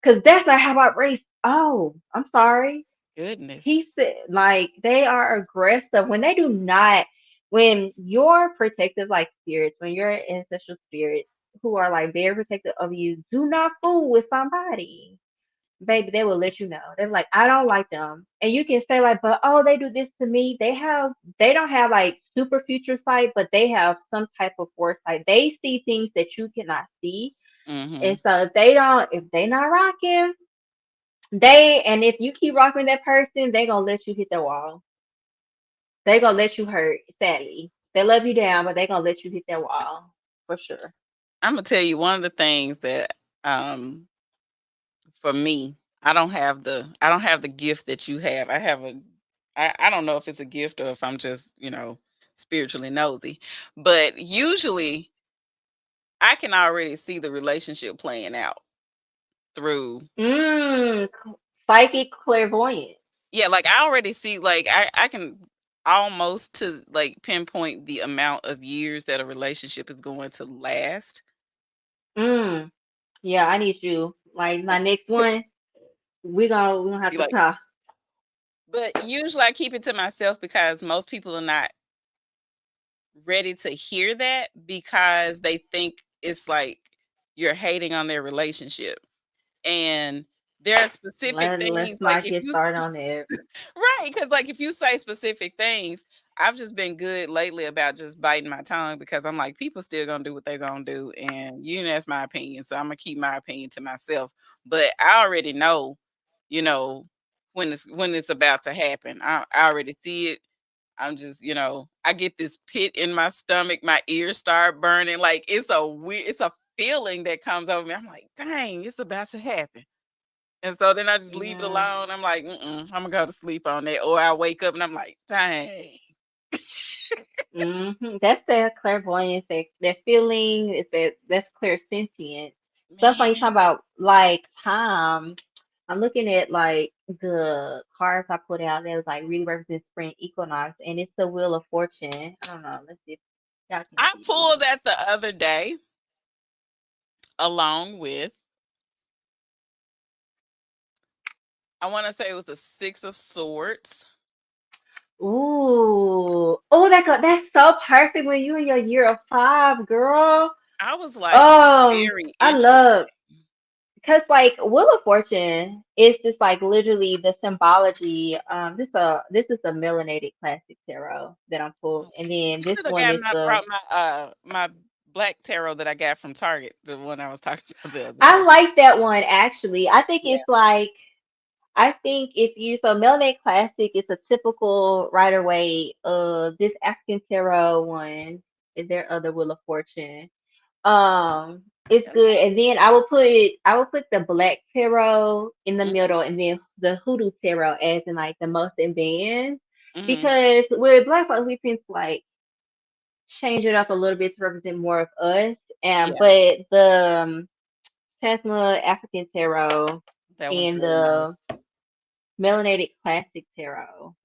Cause that's not how I raised. Oh, I'm sorry. Goodness. He said like they are aggressive when they do not when your protective like spirits, when your ancestral spirits who are like very protective of you do not fool with somebody, baby, they will let you know. They're like, I don't like them. And you can say like, but oh, they do this to me. They don't have like super future sight, but they have some type of foresight. They see things that you cannot see. And Mhm. so if they not rocking, and if you keep rocking that person, they gonna let you hit the wall. They gonna let you hurt, sadly. They love you down, but they gonna let you hit that wall for sure. I'm gonna tell you one of the things that um for me, I don't have the gift that you have. I don't know if it's a gift or if I'm just, spiritually nosy. But usually I can already see the relationship playing out through. Mm, psychic clairvoyant. Yeah, like I already see, like I can almost to like pinpoint the amount of years that a relationship is going to last. Mm, yeah, I need you. Like my next one, we gonna have Be to like, talk. but usually I keep it to myself because most people are not ready to hear that because they think it's like you're hating on their relationship. And there are specific things Let's like not if get you started on it. right, because like if you say specific things, I've just been good lately about just biting my tongue because I'm like, people still gonna do what they're gonna do, and that's my opinion. So I'm gonna keep my opinion to myself. But I already know, you know, when it's about to happen. I already see it. I'm just, I get this pit in my stomach, my ears start burning. Like it's a feeling that comes over me. I'm like, dang, it's about to happen. And so then I just leave it Yeah. alone. I'm like, I'm gonna go to sleep on that. Or I wake up and I'm like, dang, That's that clairvoyance, that feeling, is that's clairsentient. Stuff man. like you talk about like time. I'm looking at like the cards I put out that was like really represents spring equinox, and it's the wheel of fortune. I don't know. Let's see if y'all can I see pulled this. that the other day along with, I want to say it was the Six of Swords. Ooh, oh, that's so perfect when you in your year of five, girl. I was like, very I interesting. love. Because like Wheel of Fortune is just like literally the symbology. This is the melanated classic tarot that I'm pulled, Oh, and then this should have one got is my the. brought my black tarot that I got from Target, the one I was talking about the other I day. like that one actually. I think Yeah. it's like I think if you so Melanated Classic is a typical Rider Waite. This African Tarot one, and their other Wheel of Fortune. It's good. Hello. And then I will put the Black Tarot in the middle, and then the Hoodoo Tarot as in like the most advanced. Mm-hmm. Because with Black folks, we tend to like change it up a little bit to represent more of us. And Yeah, but the Tasma African Tarot that one's and really the nice. Melanated Classic Tarot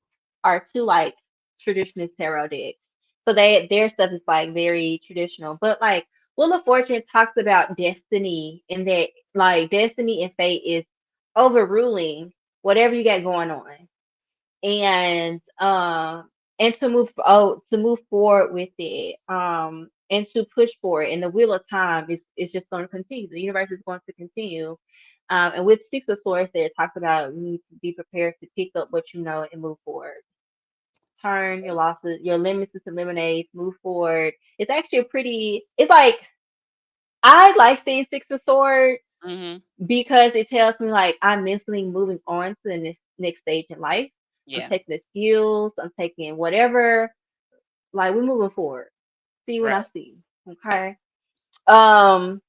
are two like traditional tarot decks. So their stuff is like very traditional. But like Wheel of Fortune talks about destiny and that like destiny and fate is overruling whatever you got going on. And to move forward with it. And to push for it. And the wheel of time is just going to continue. The universe is going to continue. And with Six of Swords there it talks about you need to be prepared to pick up what you know and move forward. Turn your losses, your limits into lemonades, move forward. It's actually a pretty, it's like, I like seeing Six of Swords Mm-hmm. because it tells me like I'm mentally moving on to the next stage in life. I'm Yeah, taking the skills, I'm taking whatever, like we're moving forward. See what right. I see. Okay. Um,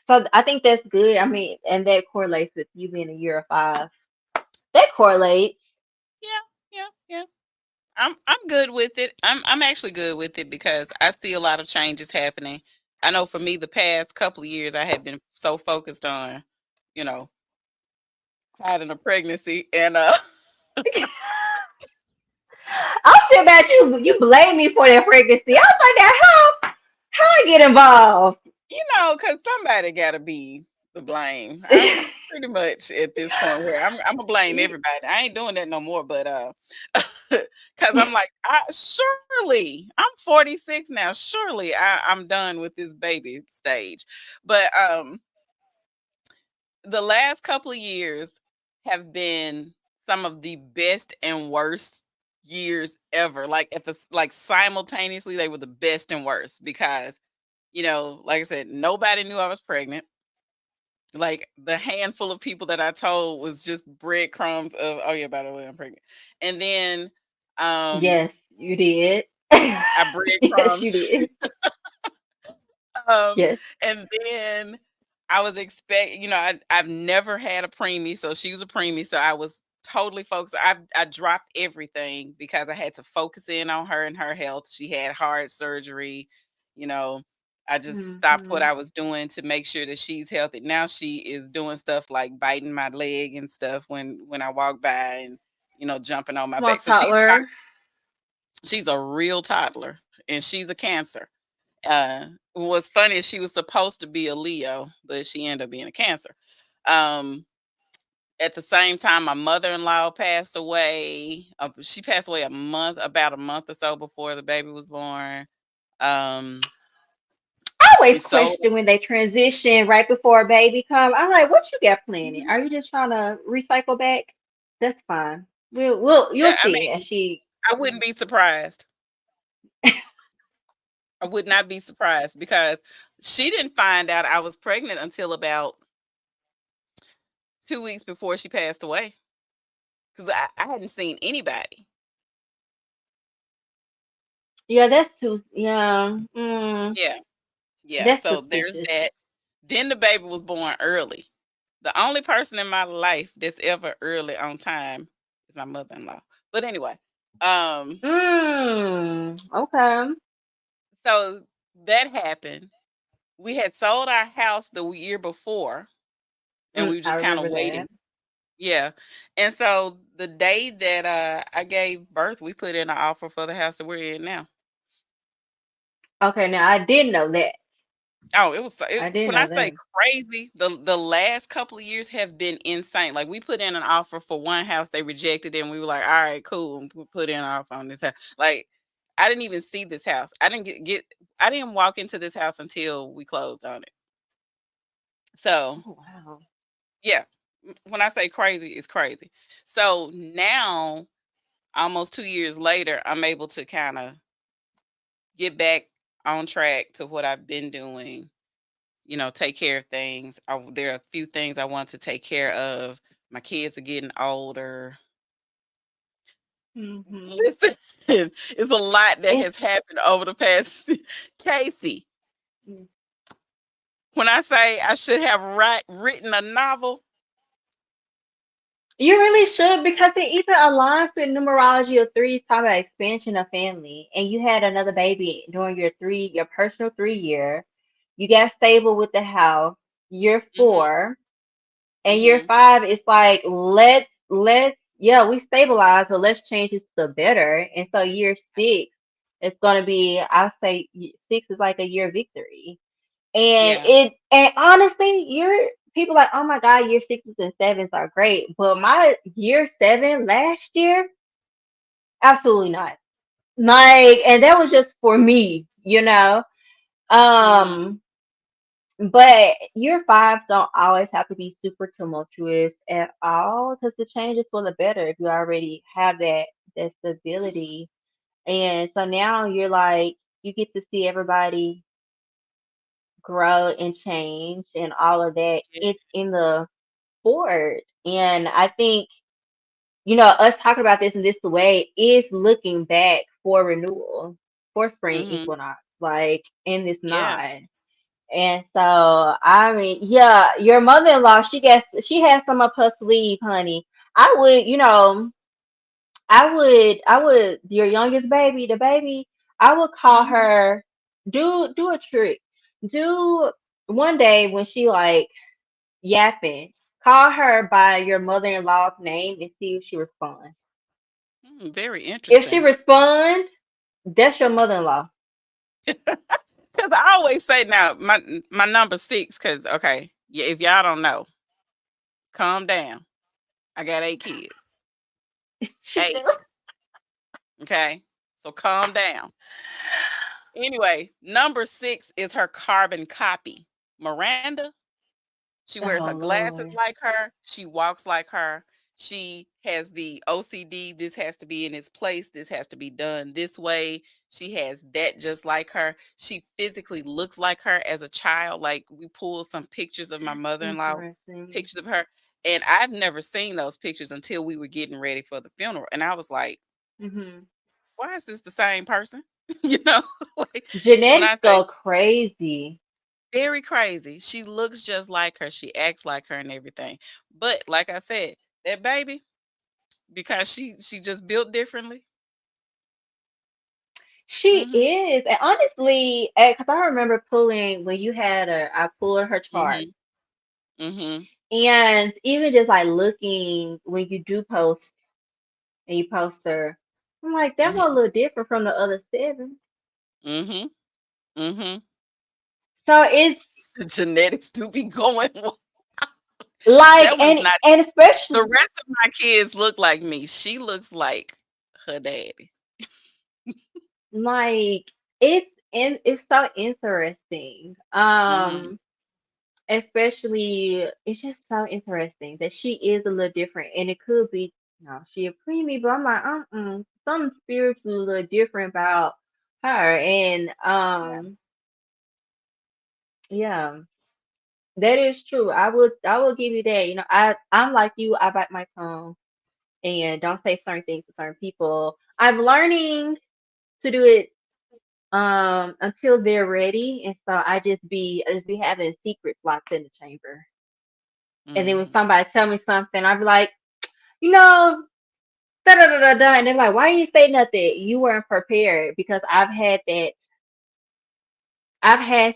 so I think that's good. I mean, and that correlates with you being a year of five. That correlates. Yeah, yeah, yeah. I'm good with it. I'm actually good with it because I see a lot of changes happening. I know for me, the past couple of years, I had been so focused on, you know, having a pregnancy, and I'm still mad you blame me for that pregnancy. I was like, that how I get involved? because somebody got to be the blame. I'm pretty much at this point where I'm gonna blame everybody. I ain't doing that no more, but because I'm like, surely I'm 46 now. Surely I'm done with this baby stage, but the last couple of years have been some of the best and worst years ever. Like like simultaneously, they were the best and worst because like I said, nobody knew I was pregnant. Like the handful of people that I told was just breadcrumbs of, oh yeah, by the way, I'm pregnant. And then Yes, you did. I Yes, breadcrumbed. you did. Um, Yes. and then I was I've never had a preemie, so she was a preemie, so I was totally focused. I dropped everything because I had to focus in on her and her health. She had heart surgery, you know. I just stopped what Hmm. I was doing to make sure that she's healthy. Now she is doing stuff like biting my leg and stuff when I walk by and jumping on my Small back. So she's not toddler. she's a real toddler and she's a cancer. What's funny is she was supposed to be a Leo, but she ended up being a Cancer. Um, at the same time, my mother-in-law passed away. She passed away about a month or so before the baby was born. Um, I we always sold. question when they transition right before a baby come. I'm like, what you got planning? Are you just trying to recycle back? That's fine. Yeah, You'll I see as mean, she. I wouldn't be surprised. I would not be surprised because she didn't find out I was pregnant until about 2 weeks before she passed away. Because I hadn't seen anybody. Yeah, that's too. Yeah. Yeah. Yeah, That's so there's suspicious. that. Then the baby was born early. The only person in my life that's ever early on time is my mother-in-law. But anyway, um, Okay. so that happened. We had sold our house the year before, and we were I just kind of remember that. waiting. Yeah. And so the day that I gave birth, we put in an offer for the house that we're in now. Okay, now I did know that. Oh, I did when I know say that. crazy, the last couple of years have been insane. Like we put in an offer for one house, they rejected it, and we were like, all right, cool. And we put in an offer on this house. Like I didn't even see this house. I didn't I didn't walk into this house until we closed on it. So Oh wow. yeah. When I say crazy, it's crazy. So now, almost 2 years later, I'm able to kind of get back on track to what I've been doing, take care of things. There are a few things I want to take care of My kids are getting older. Hmm. Listen, it's a lot that It's has happened over the past Casey. mm, When I say I should have written a novel, you really should because it even aligns with numerology of threes talking about expansion of family. And you had another baby during your personal 3 year. You got stable with the house. Year mhm, 4 and year mhm, 5 is like let's yeah, we stabilize, but let's change this to the better. And so year 6 it's gonna be, I'll say 6 is like a year of victory. yeah, And honestly, you're people like, oh my god, year sixes and sevens are great. But my year 7 last year, absolutely not. Like, and that was just for me. mhm, Um, but year 5s don't always have to be super tumultuous at all because the change is for the better if you already have that mhm, stability. And so now you're like, you get to see everybody grow and change and all of that. yeah, It's in the forward. And I think, us talking about this in this way is looking back for renewal for spring mhm, equinox, like in this yeah, nine. And so, I mean, yeah, your mother-in-law, she has some up her sleeve, honey. I would, I would, your youngest baby, the baby, I would call mhm, her, do a trick. Do one day when she like yapping, call her by your mother-in-law's name and see if she responds. very If she interesting. respond, that's your mother-in-law. Because I always say now my number 6. Because okay, yeah, if y'all don't know, calm down. I got 8 kids. She do. 8. Okay, so calm down. Anyway, number 6 is her carbon copy, Miranda. She wears her Oh glasses Lord. like her. She walks like her. She has the OCD. This has to be in its place. This has to be done this way. She has that just like her. She physically looks like her as a child. Like we pulled some pictures of my That's mother-in-law, interesting. pictures of her. And I've never seen those pictures until we were getting ready for the funeral. And I was like, Hmm. why is this the same person? you know, like when Genetics I say go crazy. very crazy. She looks just like her. She acts like her and everything. But like I said, that baby, because she just built differently. She Mhm. is, and honestly, because I remember pulling when you had her, I pulled her chart, Mhm. Mhm. and even just like looking when you do post and you post her, I'm like that was a Mhm. little different from the other 7. Mhm. Mhm. So it's The genetics do be going. like, That one's not. and The especially rest of my kids look like me. She looks like her daddy. like it's so interesting. Mhm. Especially it's just so interesting that she is a little different, and it could be, she a preemie, but I'm like, something spiritually a little different about her. And Yeah. yeah, that is true. I will give you that. I'm like you. I bite my tongue and don't say certain things to certain people. I'm learning to do it until they're ready, and so I just be having secrets locked in the chamber. And then when Mhm. somebody tell me something, I'd be like, you know, da da da da da, and they're like, why you say nothing? You weren't prepared because I've had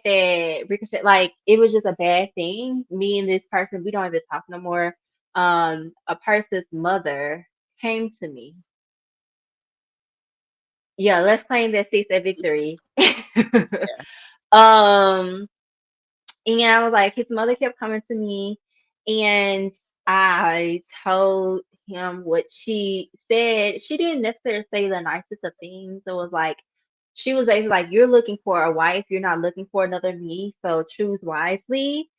that ricochet. Like it was just a bad thing. Me and this person, we don't even talk no more. A person's mother came to me. Yeah, let's claim that 6 at victory. Yeah. um, and I was like, his mother kept coming to me, and I told him what she said. She didn't necessarily say the nicest of things. It was like, she was basically like, you're looking for a wife, you're not looking for another me, so choose wisely.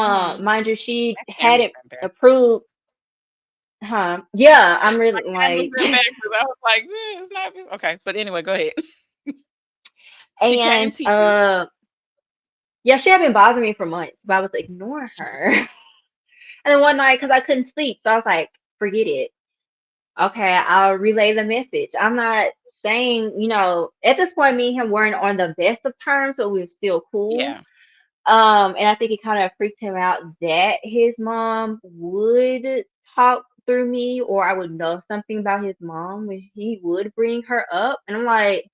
Mhm. Mind you, she My camera's hadn't been back. approved, huh? Yeah, I'm My really camera's like, been backwards. I was like, it's not okay. But anyway, go ahead. She came and to you. yeah, she had been bothering me for months, but I was ignoring her. And then one night, because I couldn't sleep, so I was like, forget it. Okay, I'll relay the message. I'm not saying, at this point, me and him weren't on the best of terms, but we were still cool. Yeah. And I think it kind of freaked him out that his mom would talk through me, or I would know something about his mom when he would bring her up. And I'm like,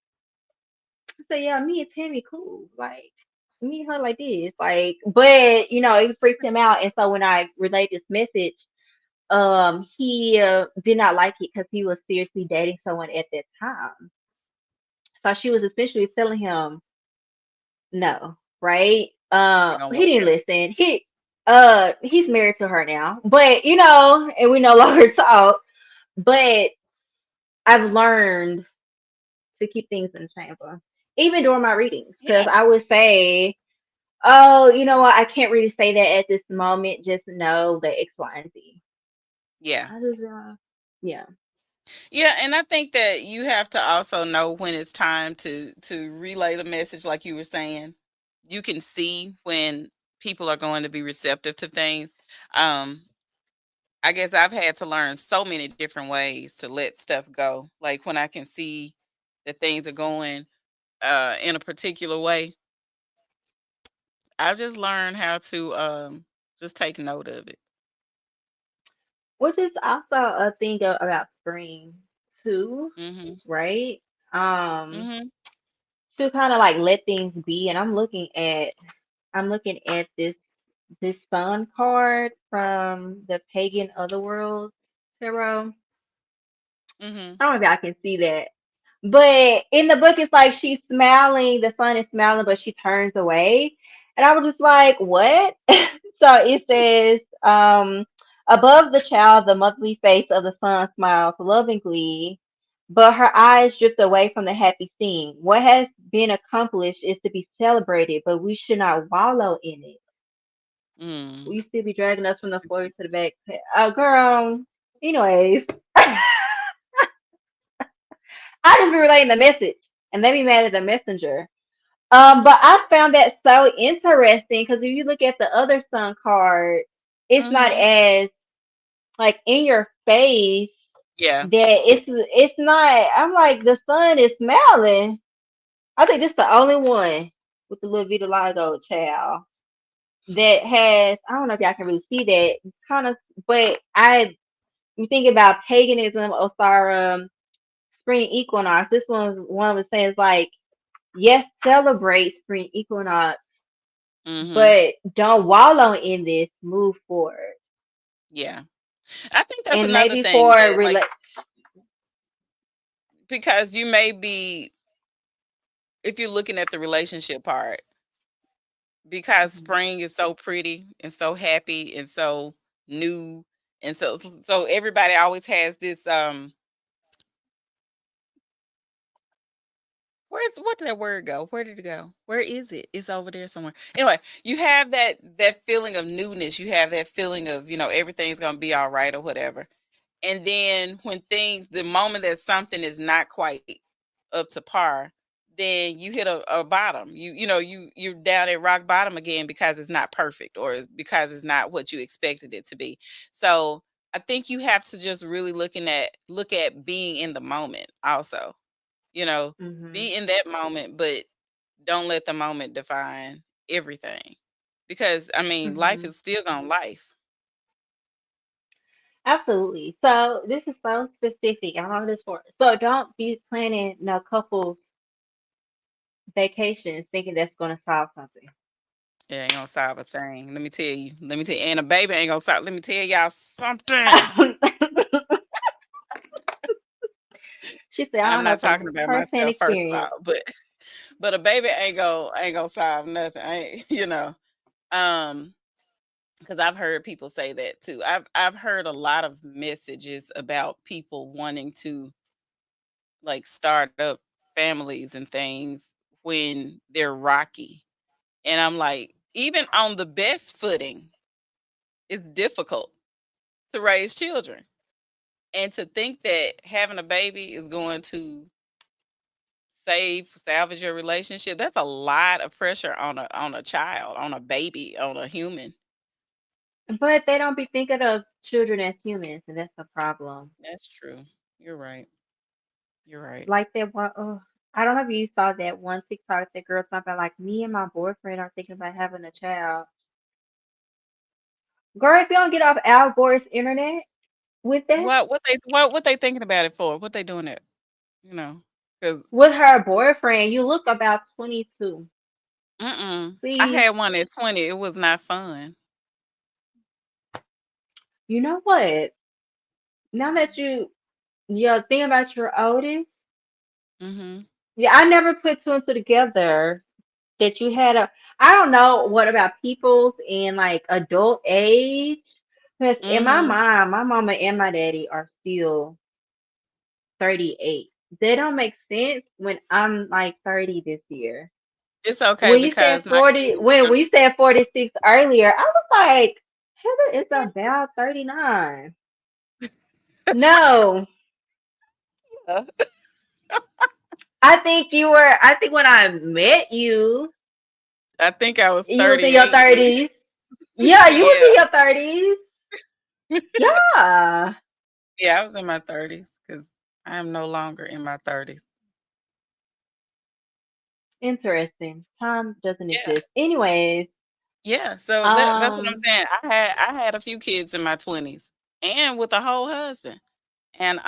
so yeah, me and Tammy cool. Like me and her like this. Like, but it freaked him out. And so when I relayed this message, he did not like it because he was seriously dating someone at that time. So she was essentially telling him no, right? Ain't gonna He work didn't out. listen. He's married to her now, but and we no longer talk. But I've learned to keep things in the chamber, even during my readings, because Yeah. I would say, oh, you know what, I can't really say that at this moment. Just know that X, Y, and Z. Yeah. I just, yeah. Yeah, and I think that you have to also know when it's time to relay the message like you were saying. You can see when people are going to be receptive to things. Um I guess I've had to learn so many different ways to let stuff go. Like when I can see that things are going in a particular way, I've just learned how to just take note of it. Which is also a thing about spring too, Mhm. right? Um, Mhm. to kind of like let things be. And I'm looking at this sun card from the Pagan Otherworlds tarot. Mhm. I don't know if y'all can see that. But in the book, it's like she's smiling, the sun is smiling, but she turns away. And I was just like, what? So it says, above the child, the motherly face of the sun smiles lovingly, but her eyes drift away from the happy scene. What has been accomplished is to be celebrated, but we should not wallow in it. Will Mm. you still be dragging us from the floor to the back? Girl, anyways, I just be relaying the message, and they be mad at the messenger. But I found that so interesting because if you look at the other sun cards, it's not Mhm. as like in your face Yeah. that it's not. I'm like the sun is smiling. I think this the only one with the little vitiligo child that has. I don't know if y'all can really see that. It's kind of, but you think about paganism, Osiris, Spring Equinox. This one was saying it's like yes, celebrate Spring Equinox, Mhm. but don't wallow in this. Move forward, Yeah. I think that's and another maybe thing for that like because you may be if you're looking at the relationship part because Mhm. spring is so pretty and so happy and so new and so everybody always has this what did that word go? Where did it go? Where is it? It's over there somewhere. Anyway, you have that feeling of newness. You have that feeling of, everything's going to be all right or whatever. And then when the moment that something is not quite up to par, then you hit a bottom. You're down at rock bottom again because it's not perfect or because it's not what you expected it to be. So I think you have to just really look at being in the moment also. You know, Mhm. be in that moment, but don't let the moment define everything. Because I mean, life Mhm. is still gonna life. Absolutely. So this is so specific. I love this for. So don't be planning no couples vacations thinking that's going to solve something. It ain't gonna solve a thing. Let me tell you. Let me tell you. And a baby ain't gonna solve. Let me tell y'all something. She said, I I'm don't know not from talking about firsthand myself first of experience. all, but but a baby ain't gonna solve nothing. Um, because I've heard people say that too. I've heard a lot of messages about people wanting to like start up families and things when they're rocky. And I'm like, even on the best footing, it's difficult to raise children. And to think that having a baby is going to salvage your relationship, that's a lot of pressure on a child, on a baby, on a human. But they don't be thinking of children as humans, and that's the problem. That's true. You're right. You're right. Like that one, oh, I don't know if you saw that one TikTok that girl talking about like me and my boyfriend are thinking about having a child. Girl, if you don't get off Al Gore's internet with that, What they thinking about it for? What they doing it? You know, because with her boyfriend, you look about 22. I Please, had one at 20. It was not fun. you know what? Now that you're thinking about your oldest, Mm-hmm. yeah, I never put two and two together that you had a, I don't know what about people's in like adult age. Because in my Mm-hmm. mind, my mama and my daddy are still 38. They don't make sense when I'm like 30 this year. It's okay When you said because my 40, kids. when we said 46 earlier, I was like, Heather is about 39. No, Yeah. I think when I met you, I think I was you was in your 38 then. 30s. Yeah, you was Yeah. in your 30s. Yeah. Yeah, I was in my 30s because I am no longer in my 30s. Interesting. Time doesn't Yeah. exist. Anyways, Yeah. So that's what I'm um, saying. I had a few kids in my 20s and with a whole husband. And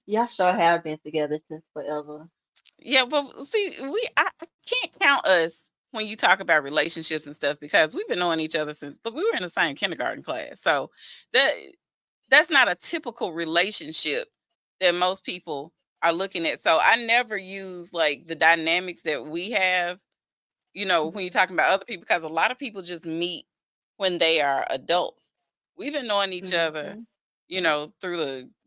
y'all sure have been together since forever. yeah, but see, I can't count us when you talk about relationships and stuff because we've been knowing each other since we were in the same kindergarten class. So that that's not a typical relationship that most people are looking at. So I never use like the dynamics that we have, when you're talking about other people, because a lot of people just meet when they are adults. We've been knowing each other, Mm-hmm. through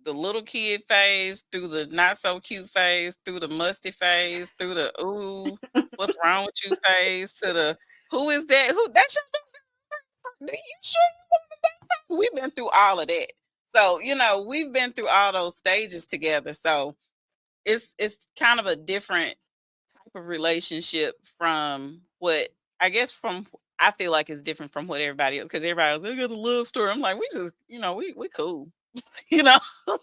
the little kid phase, through the not so cute phase, through the musty phase, through the ooh, what's wrong with you phase, to the who is that? Who that's your, do you sure? We've been through all of that. So, we've been through all those stages together. So it's kind of a different type of relationship from what I guess from I feel like it's different from what everybody else, because everybody else, they got a love story. I'm like, we just, we cool. you know,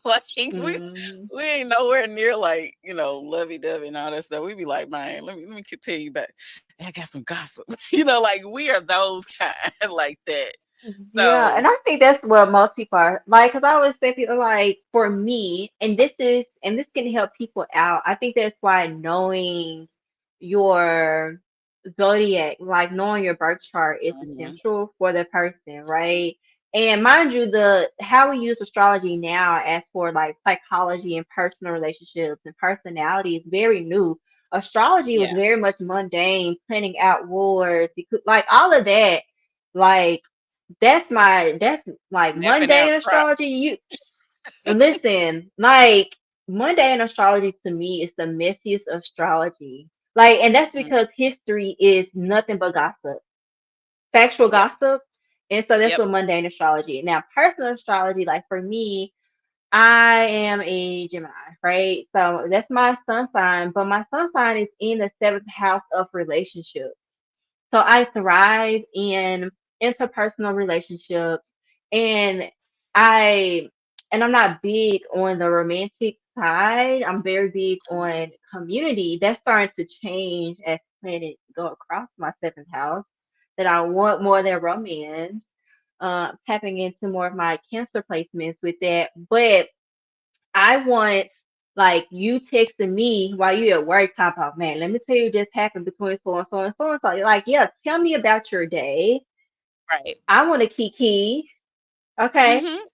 like Mm-hmm. we ain't nowhere near like, lovey dovey and all that stuff. We be like, man, let me tell you about I got some gossip. Like we are those kind like that. Yeah, So and I think that's what most people are like. Because I always say people like, for me, and this can help people out. I think that's why knowing your zodiac, like knowing your birth chart, is mhm, essential for the person, right? And mind you, the how we use astrology now as for like psychology and personal relationships and personality is very new. Astrology was yeah, very much mundane, planning out wars, like all of that. Like that's like mapping out mundane crop. astrology. You listen, like mundane astrology to me is the messiest astrology. Like, and that's Mhm, because history is nothing but gossip, factual yeah, gossip. And so that's yep, what mundane astrology. Now, personal astrology, like for me, I am a Gemini, right? So that's my sun sign, but my sun sign is in the seventh house of relationships. So I thrive in interpersonal relationships, and I I'm not big on the romantic side. I'm very big mhm, on community. That's starting to change as planets go across my seventh house. That I want more than romance. Tapping into more of my Cancer placements with that, but I want like you texting me while you at work, talk about, man, let me tell you just happened between so and so and so and so. Like, yeah, tell me about your day. right, I want to kiki. Okay. mhm,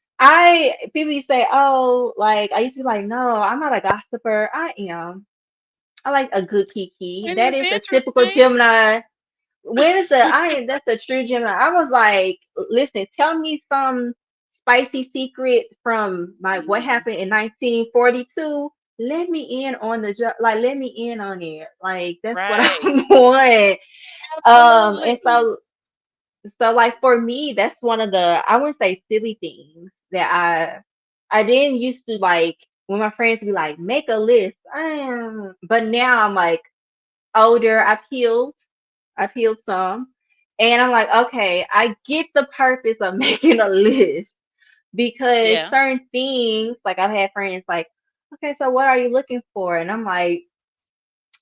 People used to say, oh, like I used to be like, no, I'm not a gossiper. I am. I like a good kiki. and That it's is a typical interesting. Gemini. When is the I am that's a true Gemini. I was like, listen, tell me some spicy secret from like what Mhm, happened in 1942. Let me in on like let me in on it. Like that's what I right, want. And absolutely. so like for me, that's one of the I wouldn't say silly things that I didn't used to like when my friends be like, make a list. But now I'm like older, I've healed some. And I'm like, okay, I get the purpose of making a list because Yeah. certain things, like I've had friends like, okay, so what are you looking for? And I'm like,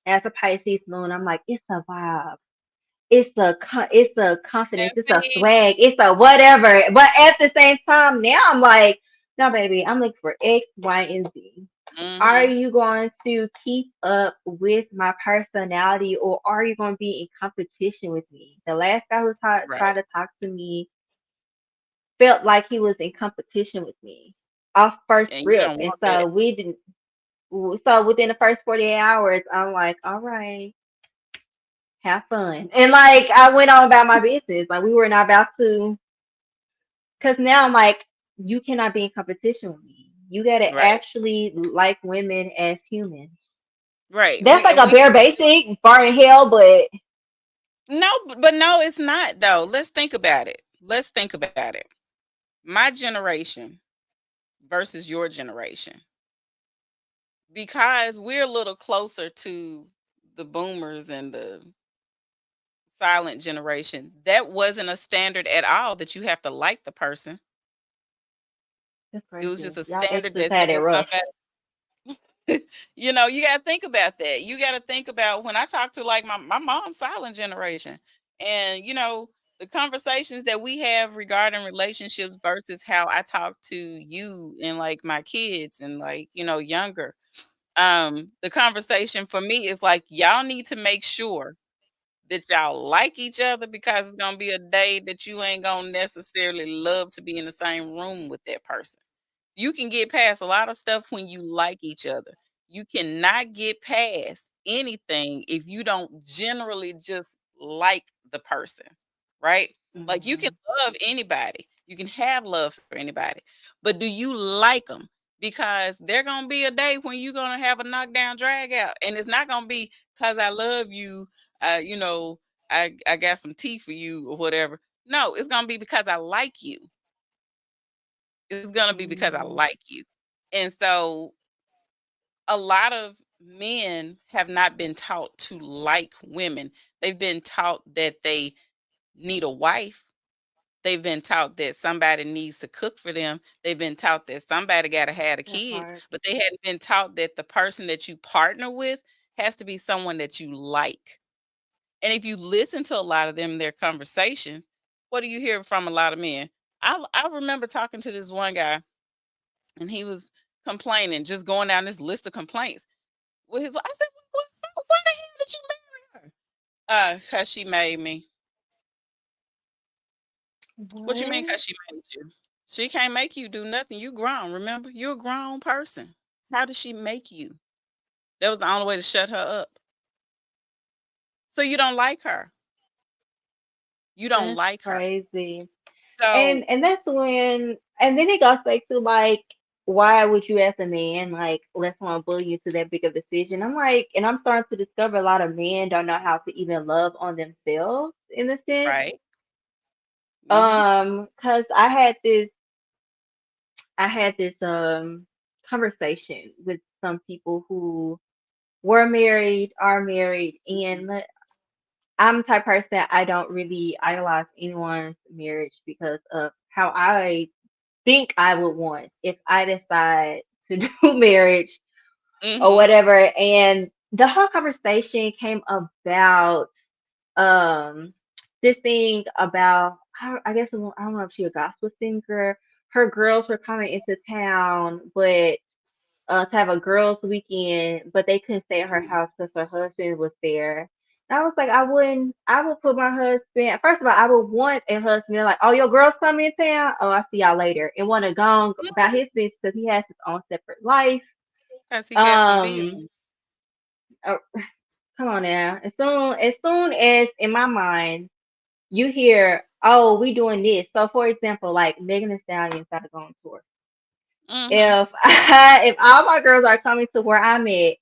as a Pisces moon, I'm like, it's a vibe. It's the confidence, And it's a see, swag, it's a whatever. But at the same time, now I'm like, no, baby, I'm looking for X, Y, and Z. Are mhm, you going to keep up with my personality, or are you going to be in competition with me? The last guy who tried right. to talk to me felt like he was in competition with me off first And you rip. don't And want that. so we didn't, so within the first 48 hours, I'm like, all right, have fun. And like, I went on about my business. Like, we were not about to, because now I'm like, you cannot be in competition with me. You got to Right. actually like women as humans. Right. That's We like and a we bare can basic, bar in hell, but no, but no, it's not though. Let's think about it. Let's think about it. My generation versus your generation. Because we're a little closer to the boomers and the silent generation, that wasn't a standard at all that you have to like the person. that's It was just crazy. a Y'all standard exes that had it said rough. somebody you got to think about that. You got to think about when I talk to like my mom's silent generation and the conversations that we have regarding relationships versus how I talk to you and like my kids and like, younger. The conversation for me is like y'all need to make sure that y'all like each other because it's going to be a day that you ain't going to necessarily love to be in the same room with that person. You can get past a lot of stuff when you like each other. You cannot get past anything if you don't generally just like the person, right? Like you can Hmm. love anybody. You can have love for anybody. But do you like them? Because there going to be a day when you're going to have a knockdown drag out and it's not going to be cuz I love you, I got some tea for you or whatever. No, it's going to be because I like you. It's gonna be because I Hmm. like you. And so a lot of men have not been taught to like women. They've been taught that they need a wife. They've been taught that somebody needs to cook for them. They've been taught that somebody got to have the That kids, part. but they hadn't been taught that the person that you partner with has to be someone that you like. And if you listen to a lot of them, their conversations, what do you hear from a lot of men? I remember talking to this one guy and he was complaining, just going down this list of complaints. With his, I said, why the hell did you marry her? Cause she made me. What you mean? What? Cause she made you? She can't make you do nothing. You grown. Remember, you're a grown person. How did she make you? That was the only way to shut her up. So you don't like her. You don't That's like her. crazy. So And that's when, and then it goes back to like, why would you as a man like let someone bully you to that big of a decision? I'm like, and I'm starting to discover a lot of men don't know how to even love on themselves in a sense. right. Mm-hmm. Cause I had this conversation with some people who were married, are married, and I'm the type of person, I don't really idolize anyone's marriage because of how I think I would want if I decide to do marriage or Mm-hmm. whatever. And the whole conversation came about um this thing about, I guess, I don't know if she's a gospel singer. Her girls were coming into town, but to have a girls' weekend, but they couldn't stay at her Ooh. house because her husband was there. And I was like, I would put my husband, first of all, I would want a husband like, oh, your girls coming in town? Oh, I'll see y'all later. And want to go on about his business because he has his own separate life. Cause he got some Um, business. uh, Come on now. As soon as in my mind, you hear, oh, we doing this. So, for example, like Megan Thee Stallion started going on tour. Mm-hmm. If all my girls are coming to where I'm at,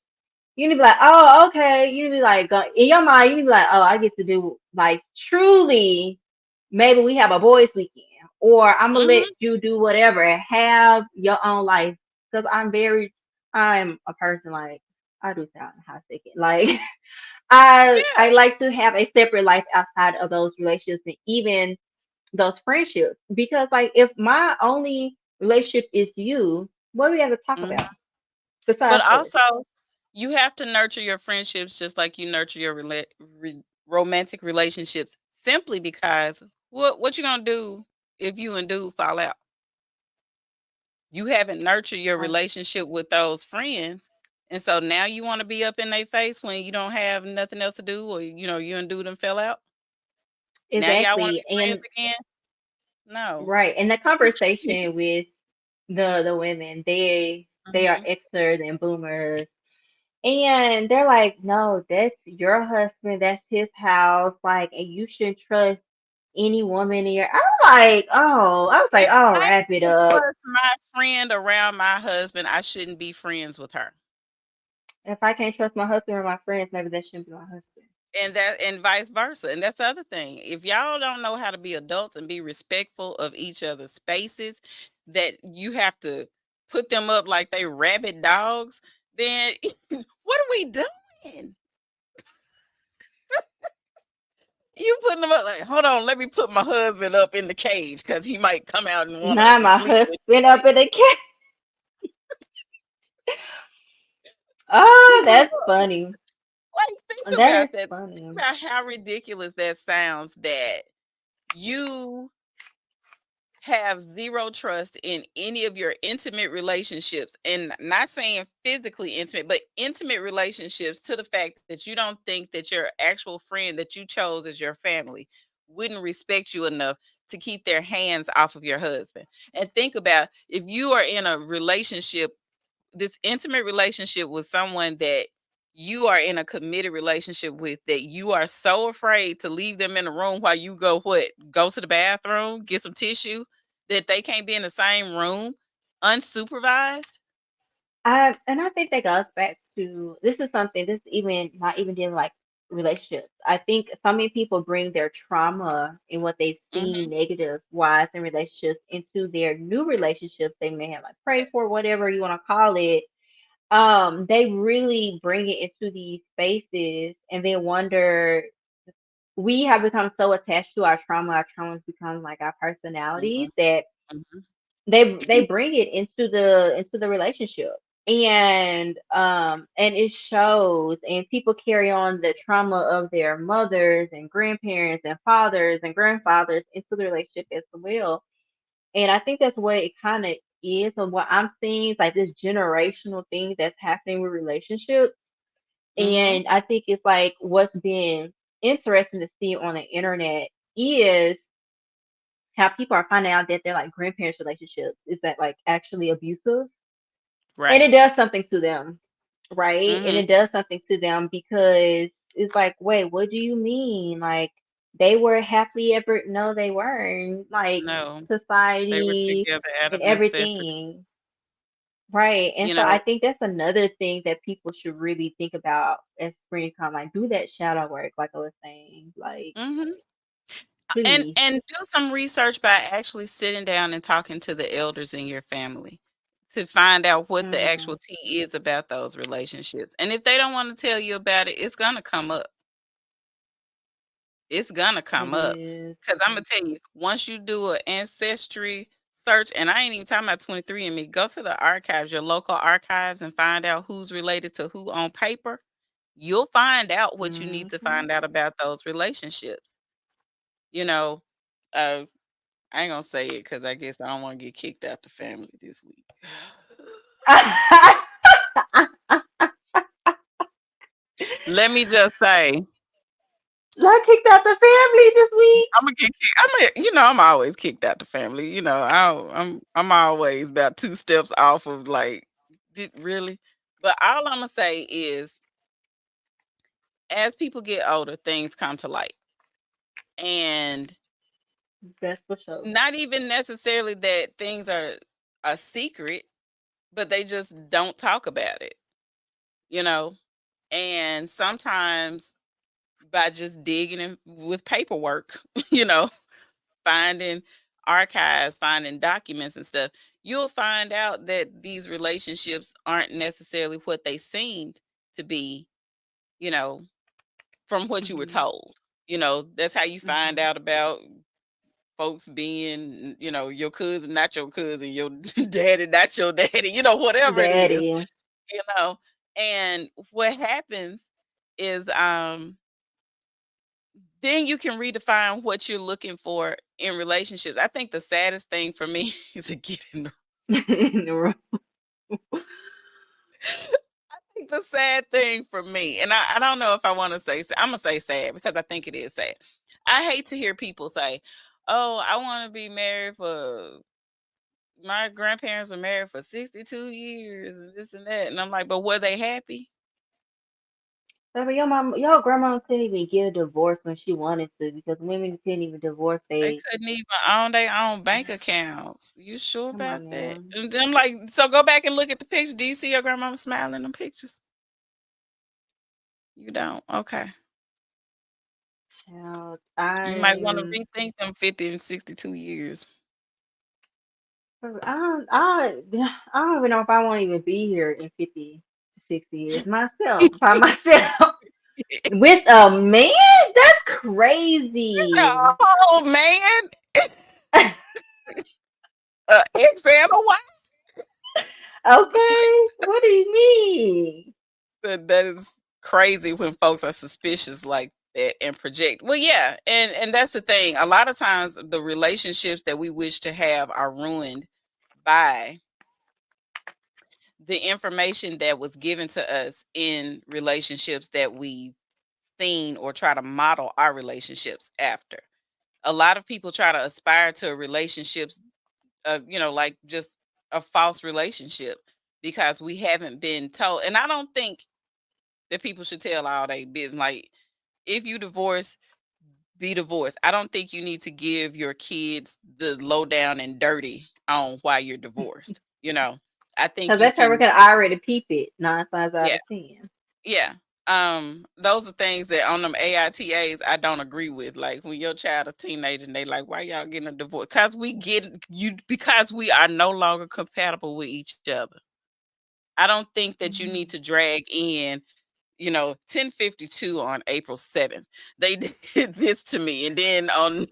you need to be like, oh, okay. You need to be like, in your mind, you need to be like, oh, I get to do like truly. Maybe we have a boys' weekend, or I'm gonna let Mm-hmm. you do whatever and have your own life. Because I'm a person like I do sound hot second. Like I Yeah. like to have a separate life outside of those relationships and even those friendships. Because like if my only relationship is you, what do we have to talk Mhm. about But besides us? also, you have to nurture your friendships just like you nurture your romantic relationships simply because what you gonna do if you and dude fall out? You haven't nurtured your Right. relationship with those friends. And so now you want to be up in their face when you don't have nothing else to do, or you and dude them fell out. Now y'all want to Exactly. be friends And again? No. right. And the conversation with the women, they are Mhm. Xers and boomers. And they're like, no, that's your husband, that's his house, like, and you shouldn't trust any woman in your. I was like, If oh, I wrap it can't up. trust my friend around my husband, I shouldn't be friends with her. If I can't trust my husband or my friends, maybe that shouldn't be my husband. And vice versa. And that's the other thing. If y'all don't know how to be adults and be respectful of each other's spaces, that you have to put them up like they rabid dogs, then what are we doing? You putting them up like, hold on, let me put my husband up in the cage because he might come out and want Not to my sleep with husband you. up in the cat. You Oh, put 'em that's up. funny. Like, think That is about that. Think funny. about how ridiculous that sounds that you have zero trust in any of your intimate relationships, and not saying physically intimate, but intimate relationships, to the fact that you don't think that your actual friend that you chose as your family wouldn't respect you enough to keep their hands off of your husband. And think about if you are in a relationship, this intimate relationship with someone that you are in a committed relationship with, that you are so afraid to leave them in the room while you go to the bathroom, get some tissue, that they can't be in the same room unsupervised. I think that goes back to this is something this is even not even dealing like relationships. I think so many people bring their trauma and what they've seen Mhm. negative wise in relationships into their new relationships they may have like prayed for, whatever you want to call it. They really bring it into these spaces and they wonder we have become so attached to our traumas become like our personalities Mhm. that Mhm. they bring it into the relationship and it shows and people carry on the trauma of their mothers and grandparents and fathers and grandfathers into the relationship as well. And I think that's what it kind of is, and what I'm seeing is like this generational thing that's happening with relationships. Mhm. And I think it's like what's been interesting to see on the internet is how people are finding out that their like grandparents' relationships is that like actually abusive. And it Right. does something to them, right? And Mhm. it does something to them because it's like, wait, what do you mean? Like they were happily ever no, they weren't. Like No, they were society together out and of necessity. everything. Right. And You so I know. think that's another thing that people should really think about as spring come, like do that shadow work, like I was saying. Like, Mhm. and please. and do some research by actually sitting down and talking to the elders in your family to find out what the Mm, actual tea is about those relationships. And if they don't want to tell you about it, it's gonna come up. It's gonna come it up. is. Cause I'm gonna tell you, once you do an ancestry search, and I ain't even talking about 23andMe, go to the archives, your local archives, and find out who's related to who on paper. You'll find out what you need to Hmm. find out about those relationships. You know, uh, I ain't gonna say it because I guess I don't want to get kicked out the family this week. Let me just say, Not kicked out the family this week. I'm gonna get kicked. I'm always kicked out the family. I'm always about two steps off of like, did really. But all I'm gonna say is, as people get older, things come to light, and That's for sure. not even necessarily that things are a secret, but they just don't talk about it. You know, and sometimes by just digging in with paperwork, you know, finding archives, finding documents and stuff, you'll find out that these relationships aren't necessarily what they seemed to be, you know, from what you were Mhm. told. That's how you find Mhm. out about folks being, your cousin, not your cousin, your daddy, not your daddy, whatever it is, Daddy. you know. And what happens is then you can redefine what you're looking for in relationships. I think the saddest thing for me is to get in the In the room. the sad thing for me, and I don't know if I want to say I'm gonna say sad because I think it is sad. I hate to hear people say, "Oh, I want to be married for my grandparents were married for 62 years and this and that," and I'm like, "But were they happy? But your grandma couldn't even get a divorce when she wanted to because women couldn't even divorce They they. couldn't even own their own bank accounts. You sure Come about on that?" now, And then I'm like, "So go back and look at the picture. Do you see your grandmama smiling in them pictures? You don't. Okay. child. You might want to I'm. rethink them 50 and 62 years." I don't even know if I won't even be here in 50 to 60 years myself by myself with a man. That's crazy. Oh man, ex and a wife. Okay, what do you mean? That is crazy when folks are suspicious like that and project. Well, yeah, and that's the thing. A lot of times, the relationships that we wish to have are ruined by the information that was given to us in relationships that we've seen or try to model our relationships after. A lot of people try to aspire to relationships, like just a false relationship because we haven't been told. And I don't think that people should tell all their business. Like, if you divorce, be divorced. I don't think you need to give your kids the lowdown and dirty on why you're divorced. I think Because you that child can, can already peep it 9 times out yeah, of 10. yeah. Those are things that on them AITAs I don't agree with. Like when your child a teenager and they like, why y'all getting a divorce? Because we are no longer compatible with each other. I don't think that you need to Mhm. drag in 10:52 on April 7th. They did this to me. And then on,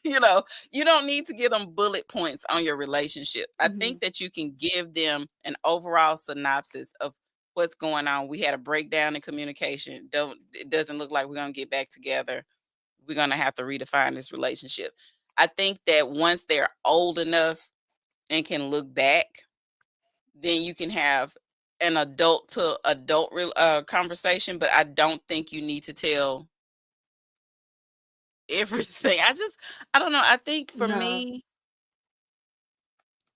you know, you don't need to give them bullet points on your relationship. I think Mhm. that you can give them an overall synopsis of what's going on. We had a breakdown in communication. It doesn't look like we're going to get back together. We're going to have to redefine this relationship. I think that once they're old enough and can look back, then you can have an adult to adult conversation, but I don't think you need to tell everything. I don't know. I think for No, me,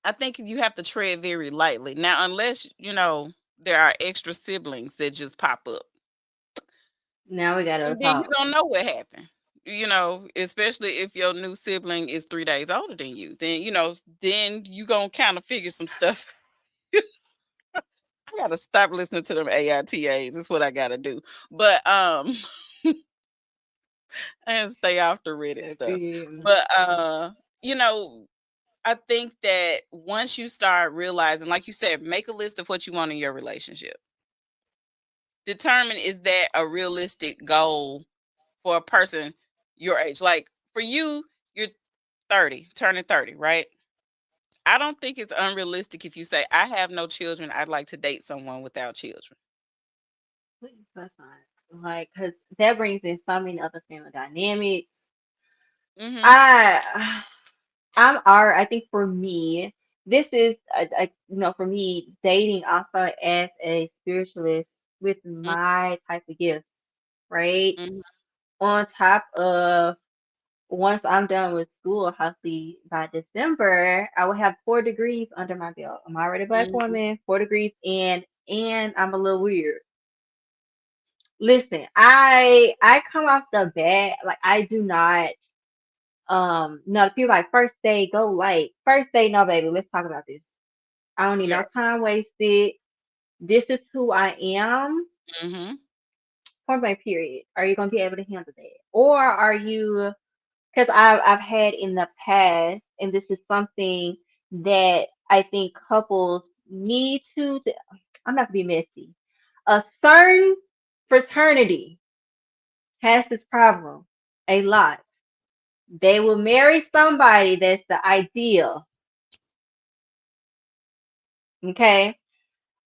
I think you have to tread very lightly. Now, unless, there are extra siblings that just pop up. now we gotta And then you talk. don't know what happened. Especially if your new sibling is 3 days older than you, then you gonna kind of figure some stuff. I gotta stop listening to them AITAs. That's what I gotta do. But and stay off the Reddit stuff. Um, But you know, I think that once you start realizing, like you said, make a list of what you want in your relationship. Determine, is that a realistic goal for a person your age? Like for you, you're 30, turning 30, right? I don't think it's unrealistic if you say, I have no children, I'd like to date someone without children. that's not like because that brings in so many other family dynamics. Mhm. I I think for me, this is for me dating also as a spiritualist with Mhm. my type of gifts, right? Mhm. On top of once I'm done with school, hopefully by December, I will have 4 degrees under my belt. I'm already a black Mhm. woman, 4 degrees, and I'm a little weird. Listen, I come off the bat like I do not no, the people like first day go light. First day, no baby, let's talk about this. I don't need Yeah. no time wasted. This is who I am. Mhm. Point blank period. Are you gonna be able to handle that? Or are you because I've had in the past, and this is something that I think couples need to I'm not to be messy. A certain fraternity has this problem a lot. They will marry somebody that's the ideal, okay?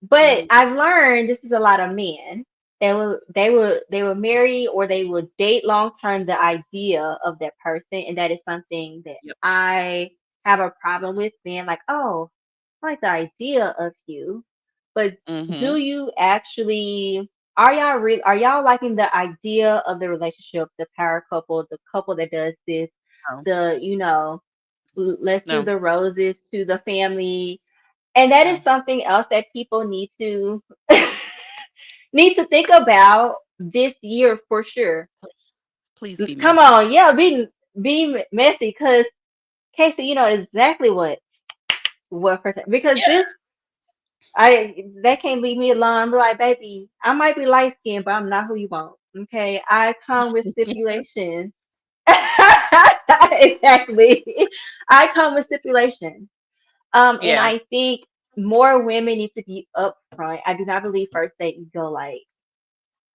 But Mhm. I've learned this is a lot of men. They will marry or they will date long term the idea of that person, and that is something that Yep. I have a problem with being like, oh, I like the idea of you, but do Mhm. you actually are y'all liking the idea of the relationship, the power couple, the couple that does this, No. the let's do No. the roses to the family, and that is No. something else that people need to need to think about this year for sure. Please be Come messy. on, yeah, be messy, because Casey, you know exactly what person, because Yeah. this I they can't leave me alone. I'm like, baby, I might be light skinned, but I'm not who you want. Okay, I come with stipulations. Exactly, I come with stipulations. And Yeah. I think more women need to be upfront. I do not believe first date you go like,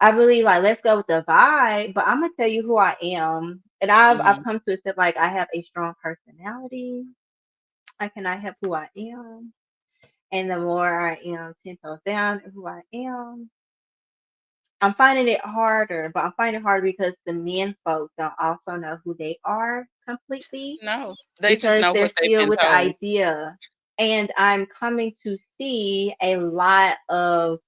I believe like let's go with the vibe, but I'm gonna tell you who I am. And I've Mhm. come to accept like I have a strong personality. I cannot help who I am. And the more I am 10 toes down in who I am, I'm finding it harder, but I'm finding it harder because the men folks don't also know who they are completely, No. They just because know they're what they've still been with the told. idea. And I'm coming to see a lot of,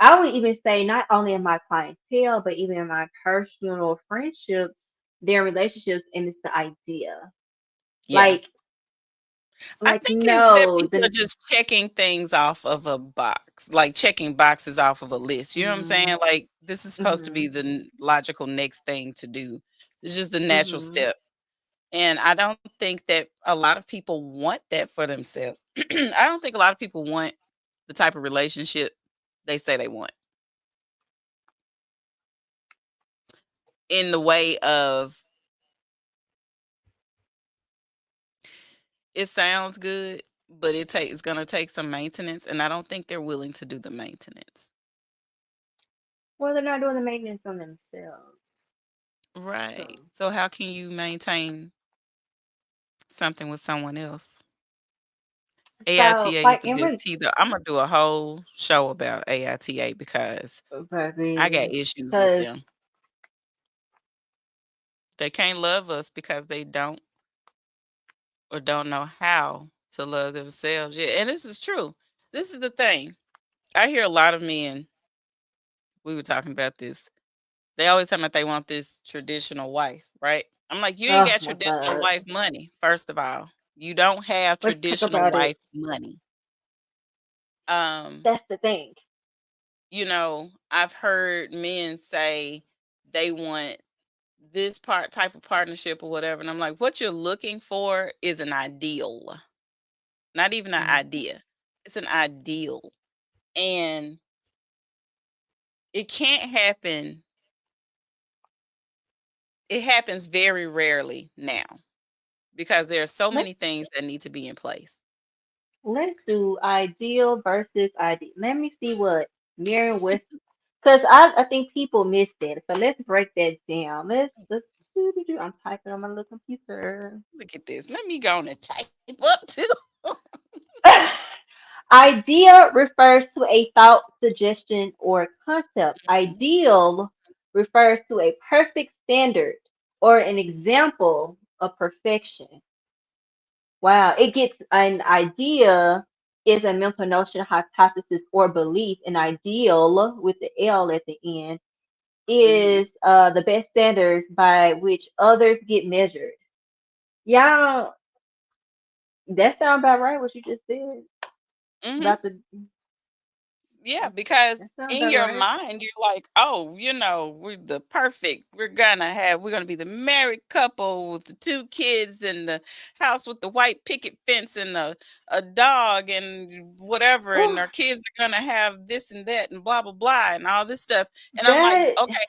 I would even say, not only in my clientele, but even in my personal friendships, their relationships, and it's the idea. Yeah. Like, I like think it's that no, people are the just checking things off of a box, like checking boxes off of a list. You know what I'm mm, saying? Like this is supposed to be mhm, the logical next thing to do. It's just the natural mhm. step. And I don't think that a lot of people want that for themselves. I don't think a lot of people want the type of relationship they say they want in the way of it sounds good, but it's going to take some maintenance and I don't think they're willing to do the maintenance. Well, they're not doing the maintenance on themselves. Right. So, So how can you maintain something with someone else? so AITA is like the in best real, T though. I'm gonna do a whole show about AITA because I got baby, issues with because them. They can't love us because they don't or don't know how to love themselves. Yeah, and this is true. This is the thing. I hear a lot of men, we were talking about this. They always tell me they want this traditional wife, right? I'm like, you ain't oh got my traditional god, wife money, first of all. You don't have let's talk traditional about it. wife money. Um, That's the thing. I've heard men say they want this part type of partnership or whatever. And I'm like, what you're looking for is an ideal, not even an Mhm. idea. It's an ideal. And it can't happen. It happens very rarely now because there are so Let's many things that need to be in place. let's do ideal versus ideal. Let me see what Merriam West, because I think people missed it. So let's break that down. Let's do. I'm typing on my little computer. Look at this. Let me go on and type up too. Idea refers to a thought, suggestion, or concept. Ideal refers to a perfect standard or an example of perfection. Wow, it gets an idea is a mental notion, hypothesis, or belief. An ideal with the L at the end Hmm. is the best standards by which others get measured. Y'all, that sound about right? What you just said Hmm. about the Yeah, because that sound in about your right? mind, you're like, oh, we're gonna be the married couple with the two kids and the house with the white picket fence and a dog and whatever, and Oh, our kids are gonna have this and that and blah blah blah and all this stuff. And I'm like, that okay,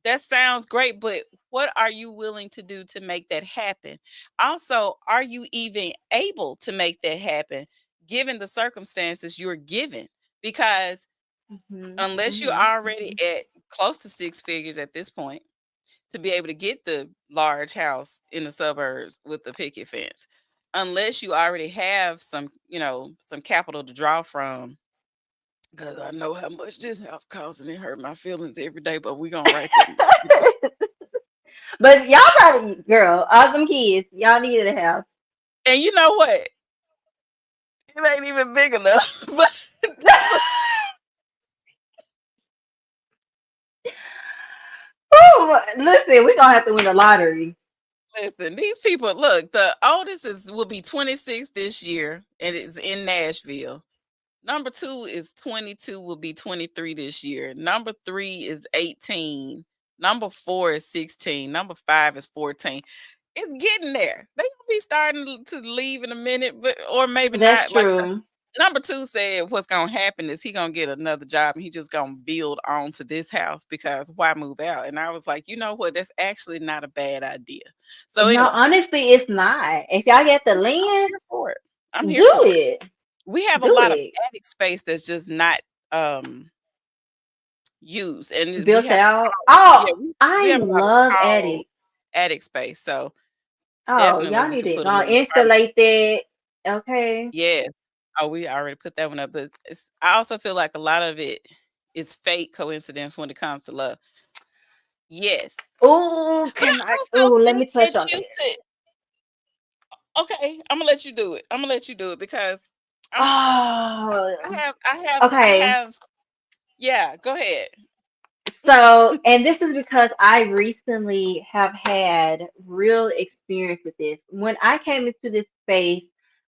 that sounds great, but what are you willing to do to make that happen? Also, are you even able to make that happen given the circumstances you're given? Because mhm, unless you're mhm, already mhm. at close to six figures at this point to be able to get the large house in the suburbs with the picket fence. Unless you already have some, some capital to draw from. Because I know how much this house costs and it hurt my feelings every day, but we're gonna write that. But y'all probably, girl, all them kids, y'all needed a house. And you know what? It ain't even big enough. But Ooh, listen, we're gonna have to win the lottery. listen, these people, look, the oldest will be 26 this year, and it's in Nashville. Number two is 22, will be 23 this year. Number three is 18. Number four is 16. Number five is 14. It's getting there. They gonna be starting to leave in a minute, but or maybe That's not. Like true. number two said, what's gonna happen is he gonna get another job and he just gonna build onto this house because why move out? And I was like, you know what? That's actually not a bad idea. So No, anyway, honestly, it's not. If y'all get the I'm land, here for it. I'm here do for it. it. We have a Do lot of it. attic space that's just not used, and we Built have out. yeah, Oh, we I have a lot of love tall attic. attic space. So Oh, definitely y'all we need could to put a go little barbecue. insulate that. Okay. Yes. Oh, we already put that one up, but I also feel like a lot of it is fake coincidence when it comes to love. Yes. Oh, But can I I? also Oh, let think me touch that on you it. could okay, I'm gonna let you do it. I'm gonna let you do it because I'm Oh, I okay. have yeah, go ahead. So, and this is because I recently have had real experience with this. When I came into this space,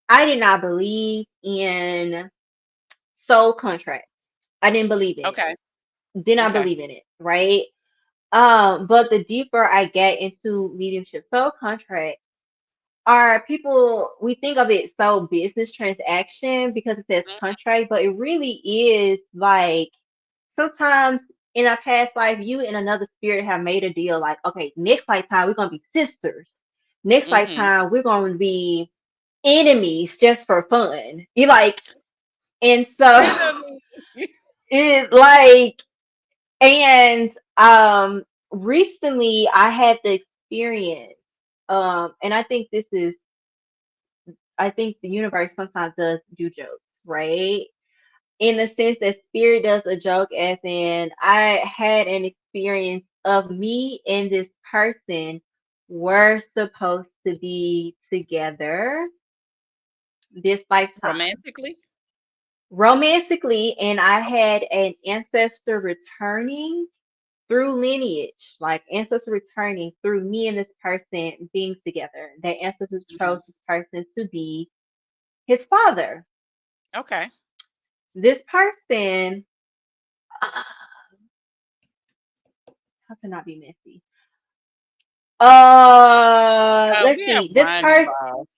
I did not believe in soul contracts. I didn't believe in it. Okay. Did not Okay. believe in it, right? But the deeper I get into mediumship, soul contracts are people, we think of it so business transaction because it says Mhm. contract, but it really is like sometimes in our past life, you and another spirit have made a deal like, okay, next lifetime we're gonna be sisters. Next Mhm. lifetime we're gonna be enemies just for fun. You like, and so Enemy. it's like, and recently I had the experience, and I think the universe sometimes does do jokes, right? In the sense that spirit does a joke, as in I had an experience of me and this person were supposed to be together this lifetime Romantically? romantically, and I Okay. had an ancestor returning through lineage, like ancestors returning through me and this person being together. That ancestors Mhm. chose this person to be his father. Okay. This person, how to not be messy? Let's We have see. This wine person, involved.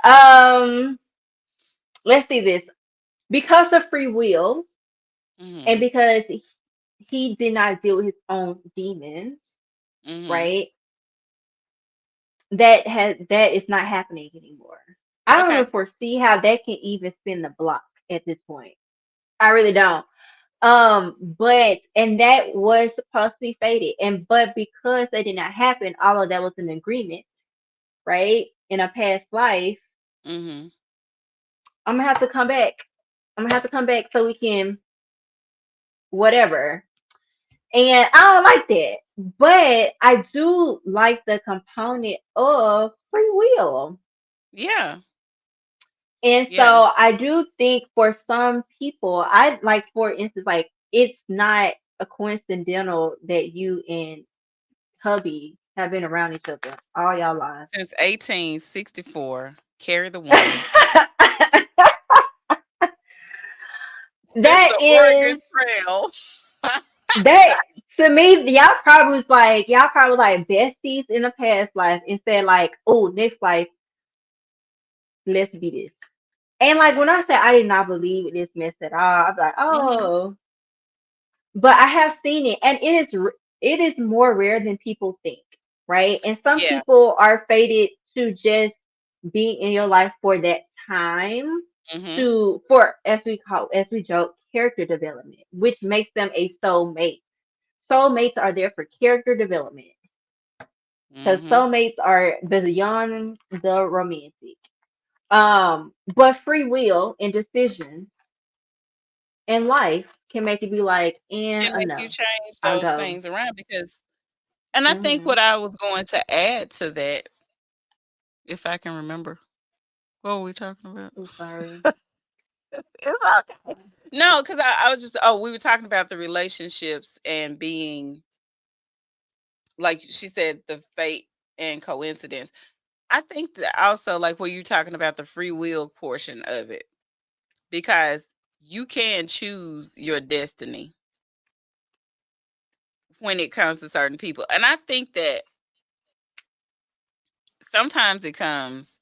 um, let's see this. Because of free will, and Mhm. because he did not deal with his own demons, Mhm. right? That is not happening anymore. I don't Okay. even foresee how that can even spin the block at this point. I really don't. But and that was supposed to be fated, and but because that did not happen, all of that was an agreement, right? In a past life, Mhm. I'm gonna have to come back. I'm gonna have to come back so we can whatever. And I don't like that, but I do like the component of free will. Yeah. And Yeah. so I do think for some people, I like, for instance, like it's not a coincidental that you and hubby have been around each other all y'all lives. Since 1864, carry the one. Since That the is Oregon Trail. that to me, y'all probably like besties in the past life instead like, oh, next life, let's be this. And like when I say I did not believe in this mess at all, I'm like, Mhm. oh, but I have seen it, and it is more rare than people think, right? And some Yeah. people are fated to just be in your life for that time, Mhm. to for as we joke, character development, which makes them a soulmate, Soulmates are there for character development because Mhm. soulmates are beyond the romantic. But free will and decisions in life can make you be like, and Can a make you no, change I'll those go. things around because and I think Hmm. what I was going to add to that, if I can remember, what were we talking about? I'm sorry. It's okay. No, because I was just we were talking about the relationships and being like she said, the fate and coincidence. I think that also like what you're talking about the free will portion of it, because you can choose your destiny when it comes to certain people. And I think that sometimes it comes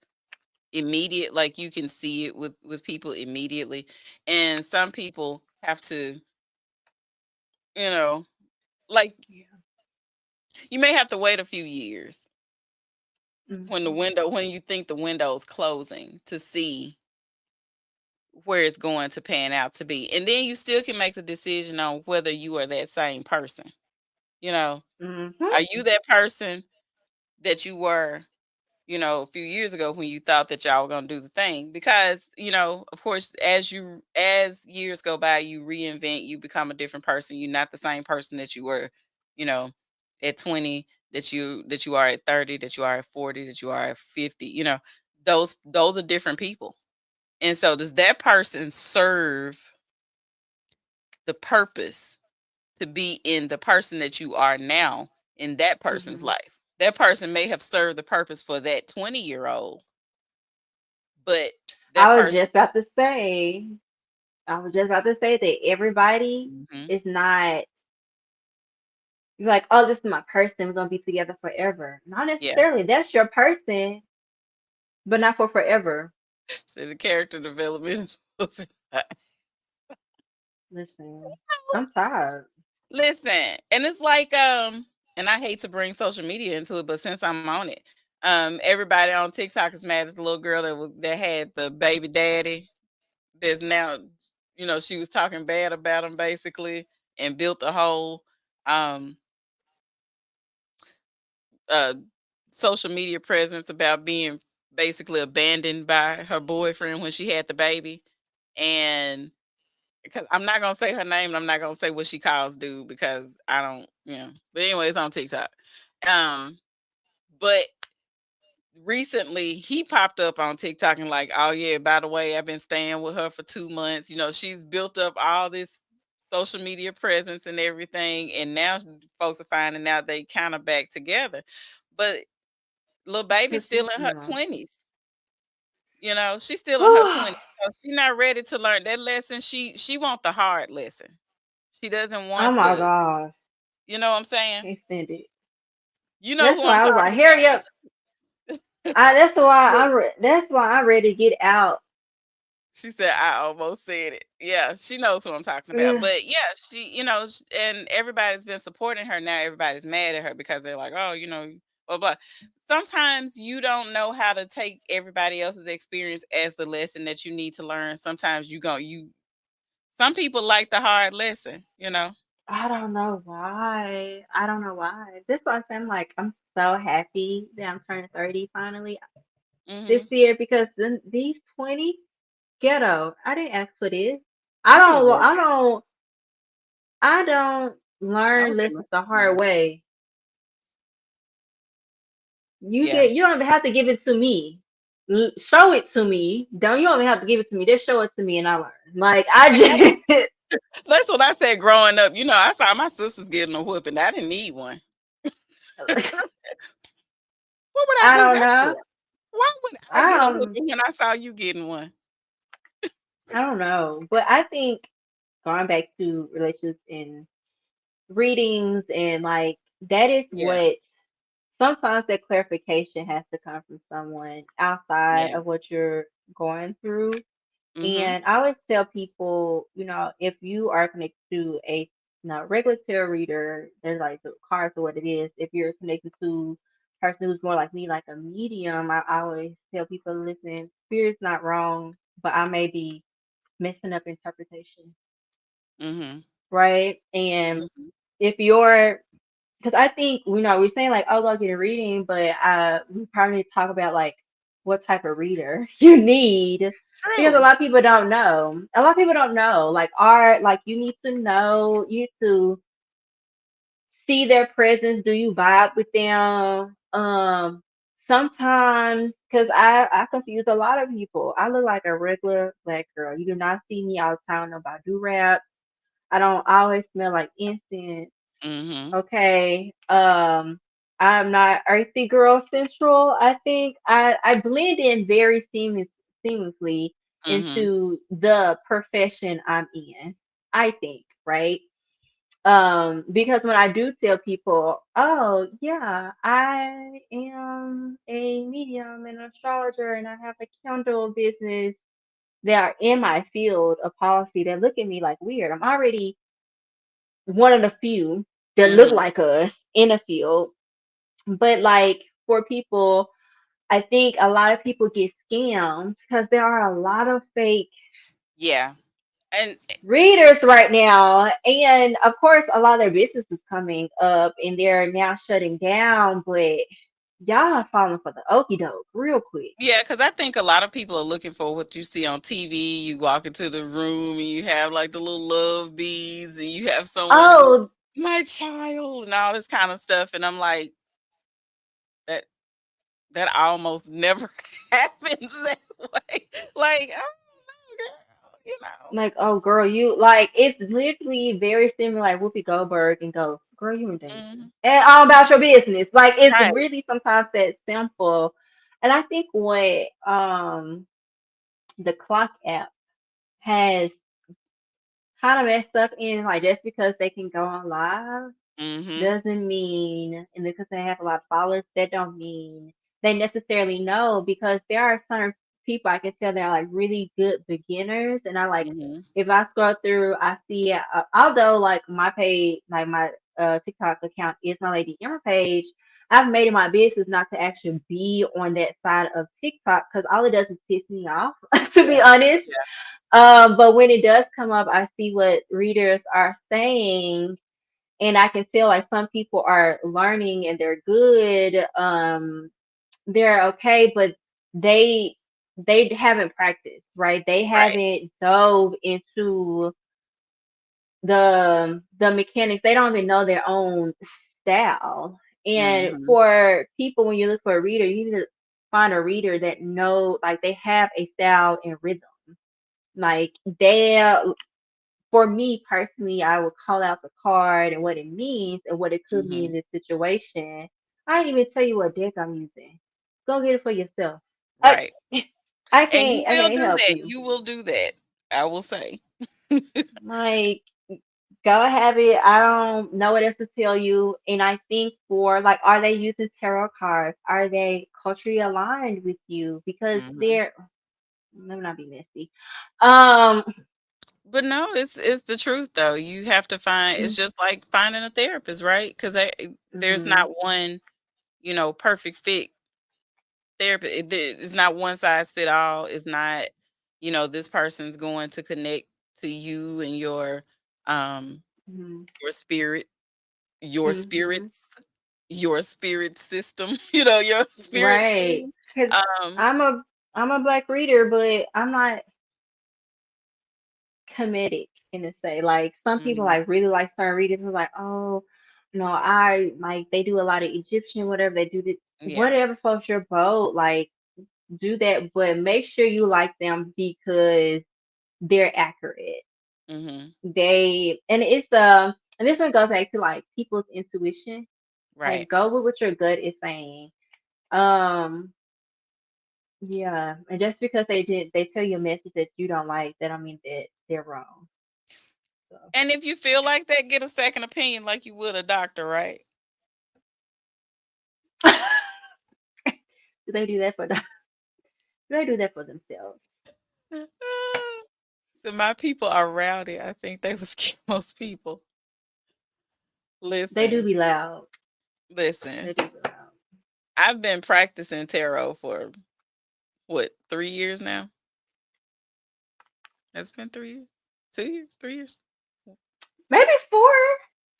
immediate, like you can see it with people immediately. And some people have to, you know, like Yeah. you may have to wait a few years Hmm. when you think the window is closing to see where it's going to pan out to be. And then you still can make the decision on whether you are that same person. You know, Hmm. are you that person that you were, a few years ago when you thought that y'all were going to do the thing? Because, of course, as years go by, you reinvent, you become a different person. You're not the same person that you were, you know, at 20, that you are at 30, that you are at 40, that you are at 50. Those are different people. And so does that person serve the purpose to be in the person that you are now in that person's Hmm. life? That person may have served the purpose for that 20-year-old, but that I was person. just about to say, I was just about to say that everybody Mhm. is not, you're like, oh, this is my person. We're going to be together forever. Not Yeah. necessarily. That's your person, but not for forever. So the character development is moving. Listen, I'm tired. Listen, and it's like and I hate to bring social media into it, but since I'm on it, everybody on TikTok is mad at the little girl that had the baby daddy that's now, she was talking bad about him basically and built a whole um uh social media presence about being basically abandoned by her boyfriend when she had the baby. And because I'm not gonna say her name and I'm not gonna say what she calls dude because I don't, but anyway, it's on TikTok. Um, but recently he popped up on TikTok and like, oh yeah, by the way, I've been staying with her for 2 months. She's built up all this social media presence and everything, and now folks are finding out they kind of back together. But little baby's Because she's, still in her 20s. She's still in her whew, 20s. So she's not ready to learn that lesson. She want the hard lesson. She doesn't oh want my the, God. you know what I'm saying? Can't stand it. You know That's who I'm why I was like, talking hurry up. about. That's why I'm ready to get out. She said, "I almost said it." Yeah, she knows who I'm talking about. Yeah, But yeah, and everybody's been supporting her. Now everybody's mad at her because they're like, "Oh, blah blah." Sometimes you don't know how to take everybody else's experience as the lesson that you need to learn. Sometimes you. Some people like the hard lesson. I don't know why. I don't know why. This why I'm like, I'm so happy that I'm turning 30 finally this Mhm. year because these 20 ghetto. I didn't ask for this. I I was don't. I working. don't. I don't I learn was at my lessons the hard finals. way. Yeah. You don't even have to give it to me. Show it to me. Don't You don't even have to give it to me. Just show it to me and I learn. Like I just That's what I said growing up. I saw my sisters getting a whooping. I didn't need one. What would I I do don't that know. for? Why would I I get a don't whooping when I saw you getting one? I don't know. But I think going back to relationships and readings and like that is Yeah, what sometimes that clarification has to come from someone outside yeah. of what you're going through. Mhm, And I always tell people, if you are connected to a regular tarot reader, there's like the cards or what it is. If you're connected to a person who's more like me, like a medium, I always tell people, listen, spirit's not wrong, but I may be messing up interpretation, mhm, right? And mhm, if you're, because I think we're saying like, oh, go get a reading, but we probably need to talk about like what type of reader you need, because a True. lot of people don't know. A lot of people don't know. Like, are like you need to know. You need to see their presence. Do you vibe with them? Sometimes, because I confuse a lot of people. I look like a regular black girl. You do not see me out of town about do raps. I don't always smell like incense. Mhm. Okay. I'm not earthy girl central. I think I blend in very seamlessly Mhm. into the profession I'm in. I think, right? Because when I do tell people, oh yeah, I am a medium and astrologer and I have a candle business that are in my field of policy, they look at me like weird. I'm already one of the few that look Mhm. like us in a field. But like for people, I think a lot of people get scammed because there are a lot of fake Yeah. And readers right now. And of course, a lot of their business is coming up and they're now shutting down, but y'all are falling for the okie doke real quick. yeah, because I think a lot of people are looking for what you see on TV. You walk into the room and you have like the little love beads and you have someone who, Oh, my child, and all this kind of stuff. And I'm like, that that almost never happens that way. Like, oh no, girl, you know. like, oh girl, you like it's literally very similar like Whoopi Goldberg and Ghost. Girl, you in danger. Mhm. And all about your business. Like it's Right. really sometimes that simple. And I think what the clock app has kind of messed up in like just because they can go on live Mhm. doesn't mean, and because they have a lot of followers, that don't mean they necessarily know, because there are certain people I can tell they're like really good beginners, and I like Mhm. if I scroll through, I see although like my page, like my TikTok account is my Lady Emma page. I've made it my business not to actually be on that side of TikTok because all it does is piss me off, to be Yeah. honest. Yeah. But when it does come up, I see what readers are saying, and I can tell like some people are learning and they're good. They're okay, but they they haven't practiced, right? They Right. haven't dove into the mechanics. They don't even know their own style. And Mhm. for people, when you look for a reader, you need to find a reader that know like they have a style and rhythm. Like they for me personally, I would call out the card and what it means and what it could mean in Mhm. this situation. I didn't even tell you what deck I'm using. Go get it for yourself. I Right. I And you can't I will can't do help that. you. You will do that. I will say. Like go have it. I don't know what else to tell you. And I think for like, are they using tarot cards? Are they culturally aligned with you? Because Mhm. they're let me not be messy. Um, But no, it's the truth though. You have to find. It's just like finding a therapist, right? Because there's mm-hmm, not one, perfect fit therapist. It's not one size fit all. It's not, this person's going to connect to you and um mm-hmm, your spirit, your mm-hmm. spirits, your spirit system. Your spirit Right. team. Because Um, I'm a I'm a black reader, but I'm not comedic in a say. Like some people mhm. like really like certain readers who are like, oh, I like they do a lot of Egyptian, whatever they do this, Yeah. whatever floats your boat, like do that, but make sure you like them because they're accurate. Mhm. They and it's and this one goes back to like people's intuition. Like Right. go with what your gut is saying. Um Yeah, and just because they tell you a message that you don't like, that don't mean that they're wrong. So, And if you feel like that, get a second opinion like you would a doctor, right? do they do that for do they do that for themselves? So my people are rowdy. I think they would scare most people. They do Listen, be loud. listen. They do be loud. I've been practicing tarot for what, 3 years now? Has it been 3 years? 2 years? 3 years? Maybe four.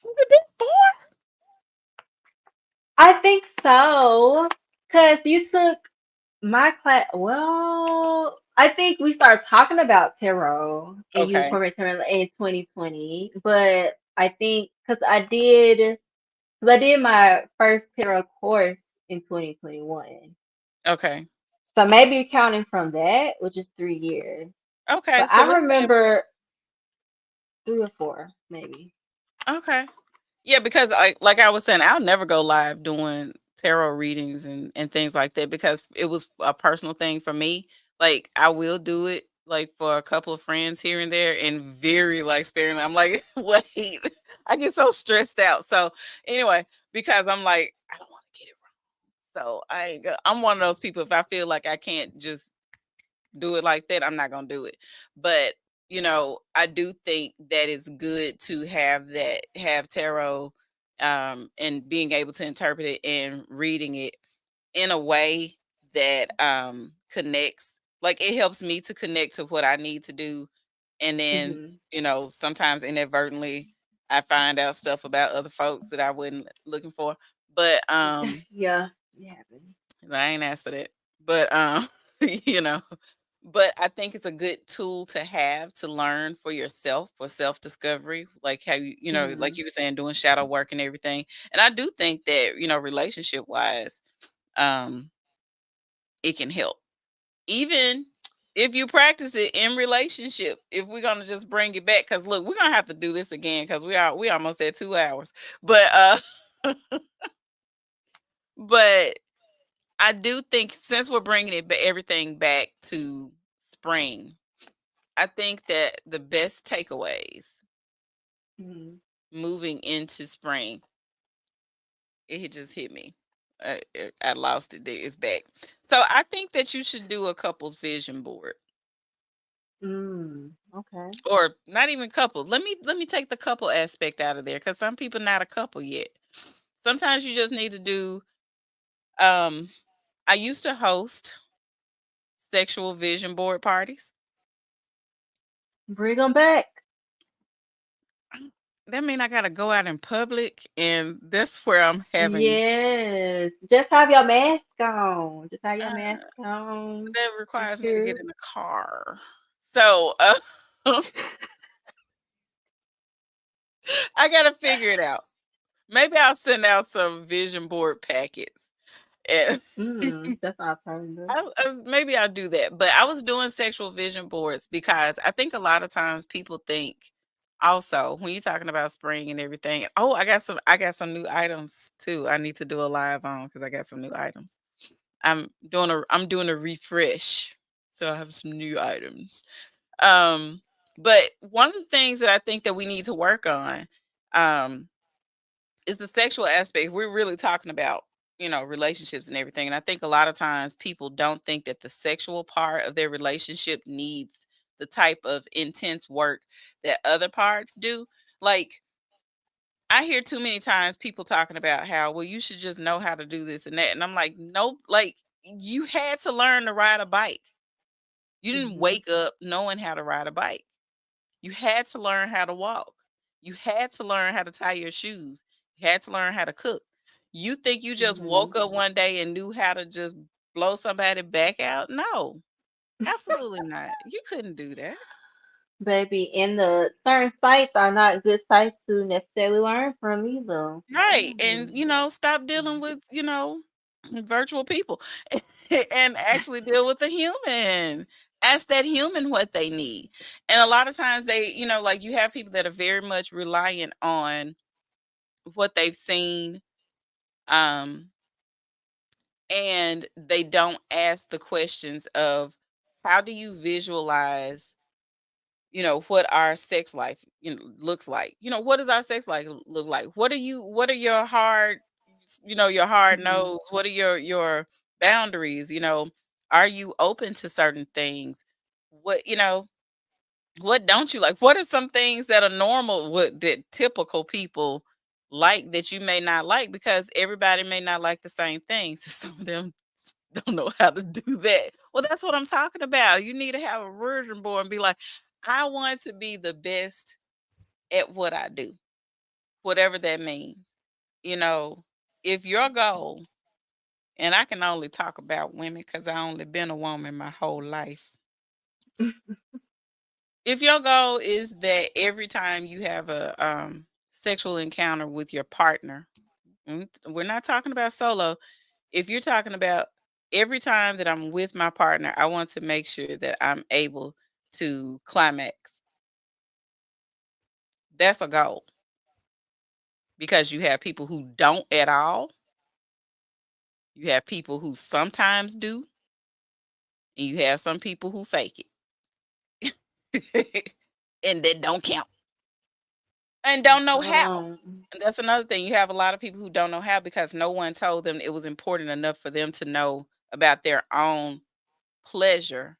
Has it been 4? I think so. Cause you took my class. Well, I think we started talking about tarot and you Okay. incorporated tarot in 2020. But I think because I did my first tarot course in 2021. Okay. So maybe you're counting from that, which is 3 years. Okay. But So I let's say remember 3 or 4, maybe. okay. Yeah, because like I was saying, I'll never go live doing tarot readings and things like that because it was a personal thing for me. Like I will do it like for a couple of friends here and there and very like sparingly. I'm like, wait, I get so stressed out. So anyway, because I'm like, I don't want to get it wrong. So I'm one of those people if I feel like I can't just do it like that, I'm not gonna do it. But I do think that it's good to have tarot, and being able to interpret it and reading it in a way that connects. Like it helps me to connect to what I need to do, and then Hmm. sometimes inadvertently I find out stuff about other folks that I wasn't looking for. But Yeah, it happened. I ain't asked for that. But you know, but I think it's a good tool to have to learn for yourself for self discovery, like how like Hmm. you were saying, doing shadow work and everything. And I do think that relationship wise, um, it can help even if you practice it in relationship. If we're gonna just bring it back, because look, we're gonna have to do this again because we almost at 2 hours. But but I do think since we're bringing everything back to spring, I think that the best takeaways Hmm. moving into spring, it just hit me. I lost it there. It's back. So I think that you should do a couple's vision board, Mm. Okay. or not even couples. Let me take the couple aspect out of there because some people not a couple yet. Sometimes you just need to do. Um, I used to host sexual vision board parties. Bring them back. That mean I gotta go out in public, and that's where I'm having. Yes. Just have your mask on. Just have your Uh, mask on. that Be requires me to get cute. in the car. So, I gotta figure it out. Maybe I'll send out some vision board packets, and That's alternative. maybe I'll do that. But I was doing sexual vision boards because I think a lot of times people think also when you're talking about spring and everything. Oh, I got some new items too. I need to do a live on because I got some new items. I'm doing a refresh, so I have some new items. Um, but one of the things that I think that we need to work on, um, is the sexual aspect. We're really talking about, relationships and everything. And I think a lot of times people don't think that the sexual part of their relationship needs the type of intense work that other parts do. Like, I hear too many times people talking about how, well, you should just know how to do this and that. And I'm like, nope, like, you had to learn to ride a bike. You didn't Hmm. wake up knowing how to ride a bike. You had to learn how to walk. You had to learn how to tie your shoes. You had to learn how to cook. You think you just Hmm. woke up one day and knew how to just blow somebody back out? No, absolutely not. You couldn't do that. Baby, and the certain sites are not good sites to necessarily learn from either. Right. And, Hmm. stop dealing with, virtual people and actually deal with the human. Ask that human what they need. And a lot of times they, like you have people that are very much reliant on what they've seen. Um, and they don't ask the questions of how do you visualize, what our sex life, looks like. What does our sex life look like? What are your hard, your hard Hmm. nose? What are your boundaries? Are you open to certain things? What, what don't you like? What are some things that are normal, what that typical people like that you may not like? Because everybody may not like the same things. Some of them don't know how to do that. Well, that's what I'm talking about. You need to have a version board and be like, I want to be the best at what I do. whatever that means. You know, if your goal, and I can only talk about women because I only been a woman my whole life. If your goal is that every time you have a sexual encounter with your partner, we're not talking about solo. If you're talking about every time that I'm with my partner, I want to make sure that I'm able to climax. That's a goal because you have people who don't at all. You have people who sometimes do, and you have some people who fake it and that don't count and don't know how. Um, And that's another thing. You have a lot of people who don't know how because no one told them it was important enough for them to know about their own pleasure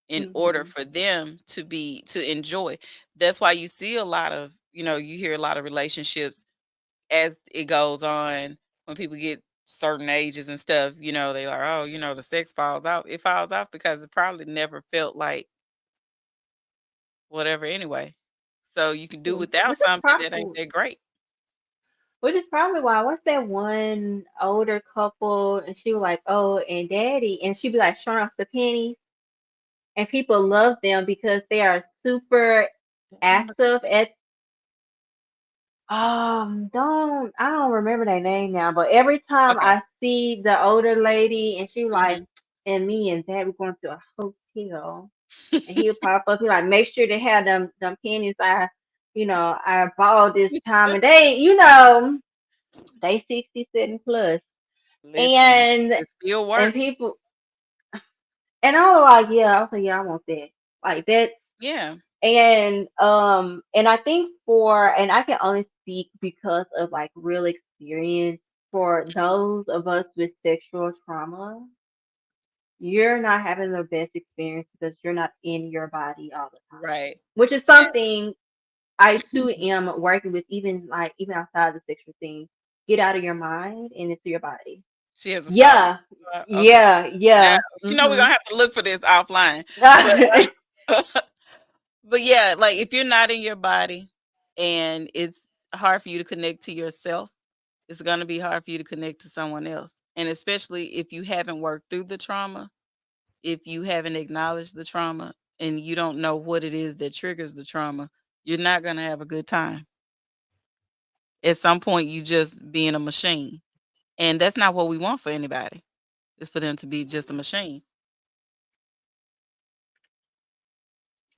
in order mhm. for them to enjoy. That's why you see a lot of, you hear a lot of relationships as it goes on when people get certain ages and stuff, they like, oh, the sex falls off. It falls off because it probably never felt like whatever anyway. So you can do without Which is something that ain't probably that great. why. What's that one older couple? And she was like, "Oh, and daddy," and she'd be like showing off the pennies, and people love them because they are super That's not a active at don't I don't remember their name now, but every time okay. I see the older lady and she like, Mhm. and me and dad we going to a hotel and he'll pop up, he like make sure they have them pennies I bought this time and they 67 plus Listen, and it still and work. people and I was like, yeah, I was like, yeah, I want that. Like that. Yeah. And I think and I can only speak because of like real experience for Mhm. those of us with sexual trauma, you're not having the best experience because you're not in your body all the time. Right. Which is And something I too am working with even outside the sexual thing. Get out of your mind and into your body. she has a song. Yeah. Okay. Yeah. Now, Yeah. we're gonna have to look for this offline. But but yeah, like if you're not in your body and it's hard for you to connect to yourself, it's gonna be hard for you to connect to someone else. And especially if you haven't worked through the trauma, if you haven't acknowledged the trauma and you don't know what it is that triggers the trauma, you're not gonna have a good time. At some point you just being a machine. And that's not what we want for anybody. It's for them to be just a machine.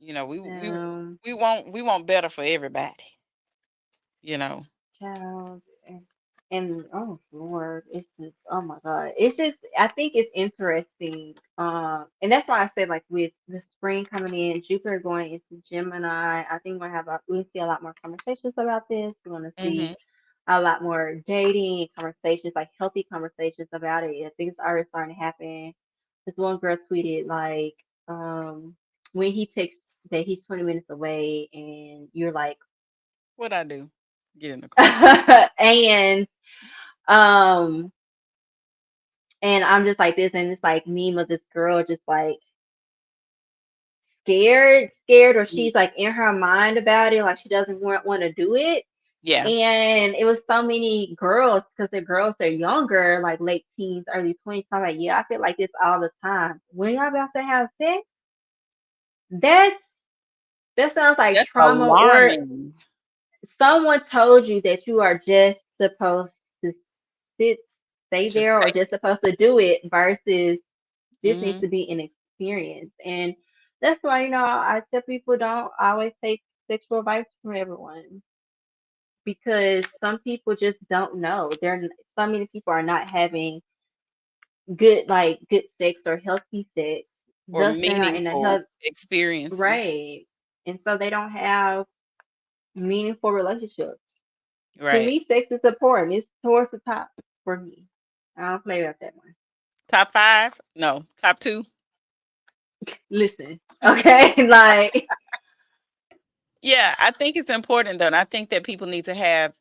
You know, um, we want better for everybody, you know. child. And oh Lord, it's just oh my God. It's just I think it's interesting. And that's why I said like with the spring coming in, Jupiter going into Gemini, I think we'll see a lot more conversations about this. We're gonna see Mhm. a lot more dating conversations, like healthy conversations about it. I think it's already starting to happen. This one girl tweeted like, when he takes that he's 20 minutes away and you're like What I do? Get in the car. and um and I'm just like this, and it's like meme of this girl just like scared, or Mm. she's like in her mind about it, like she doesn't want to do it. Yeah. And it was so many girls because the girls are younger, like late teens, early 20s. I'm like, yeah, I feel like this all the time. When y'all about to have sex, that's that sounds like That's trauma, or alarming. someone told you that you are just supposed to sit, stay Just there, or take just supposed to do it versus this needs mhm. to be an experience. And that's why, I tell people don't always take sexual advice from everyone because some people just don't know. So many people are not having good sex or healthy sex. Or Thus, they're not in a meaningful health experiences. right. And so they don't have meaningful relationships. To Right. me, sex is important. It's towards the top for me. I don't play about that one. Top 5? No, top 2? Listen, okay? Like, Yeah, I think it's important though. And I think that people need to have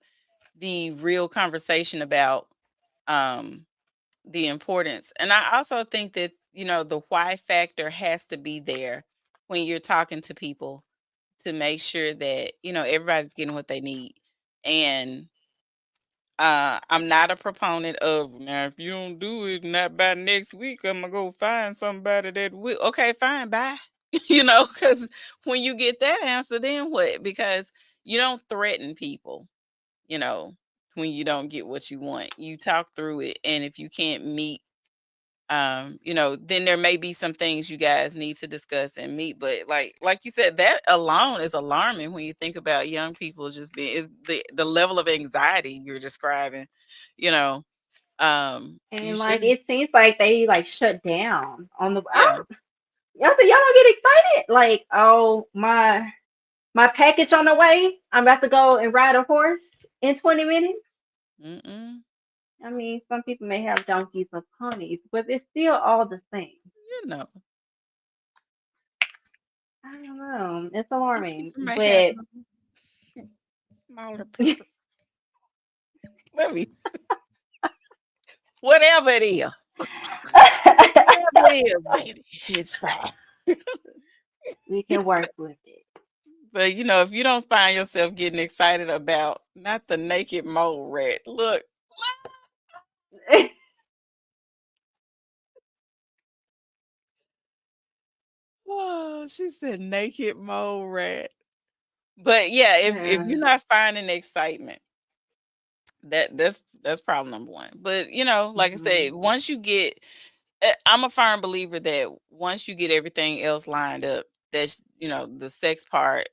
the real conversation about um the importance. And I also think that, the why factor has to be there when you're talking to people to make sure that, everybody's getting what they need. And I'm not a proponent of, now if you don't do it not by next week, I'm gonna go find somebody that will. Okay, fine, bye. Because when you get that answer, then what? Because you don't threaten people, you know, when you don't get what you want. You talk through it, and if you can't meet, then there may be some things you guys need to discuss and meet. But like you said, that alone is alarming when you think about young people just being, is the level of anxiety you're describing, you know. You And like shouldn't. it seems like they like shut down on the. Yeah. Y'all say y'all don't get excited? Like, oh my package on the way. I'm about to go and ride a horse in 20 minutes. Mm-mm. I mean, some people may have donkeys or ponies, but it's still all the same. You know, I don't know. It's some alarming, people may have but smaller pepper. Let me, whatever it is, whatever it is, baby, it's fine. we can work with it. But if you don't find yourself getting excited about not the naked mole rat, look, oh, she said naked mole rat. But yeah, if you're not finding excitement, that's problem number one. But like I Mhm. said, once you get, I'm a firm believer that once you get everything else lined up, that's the sex part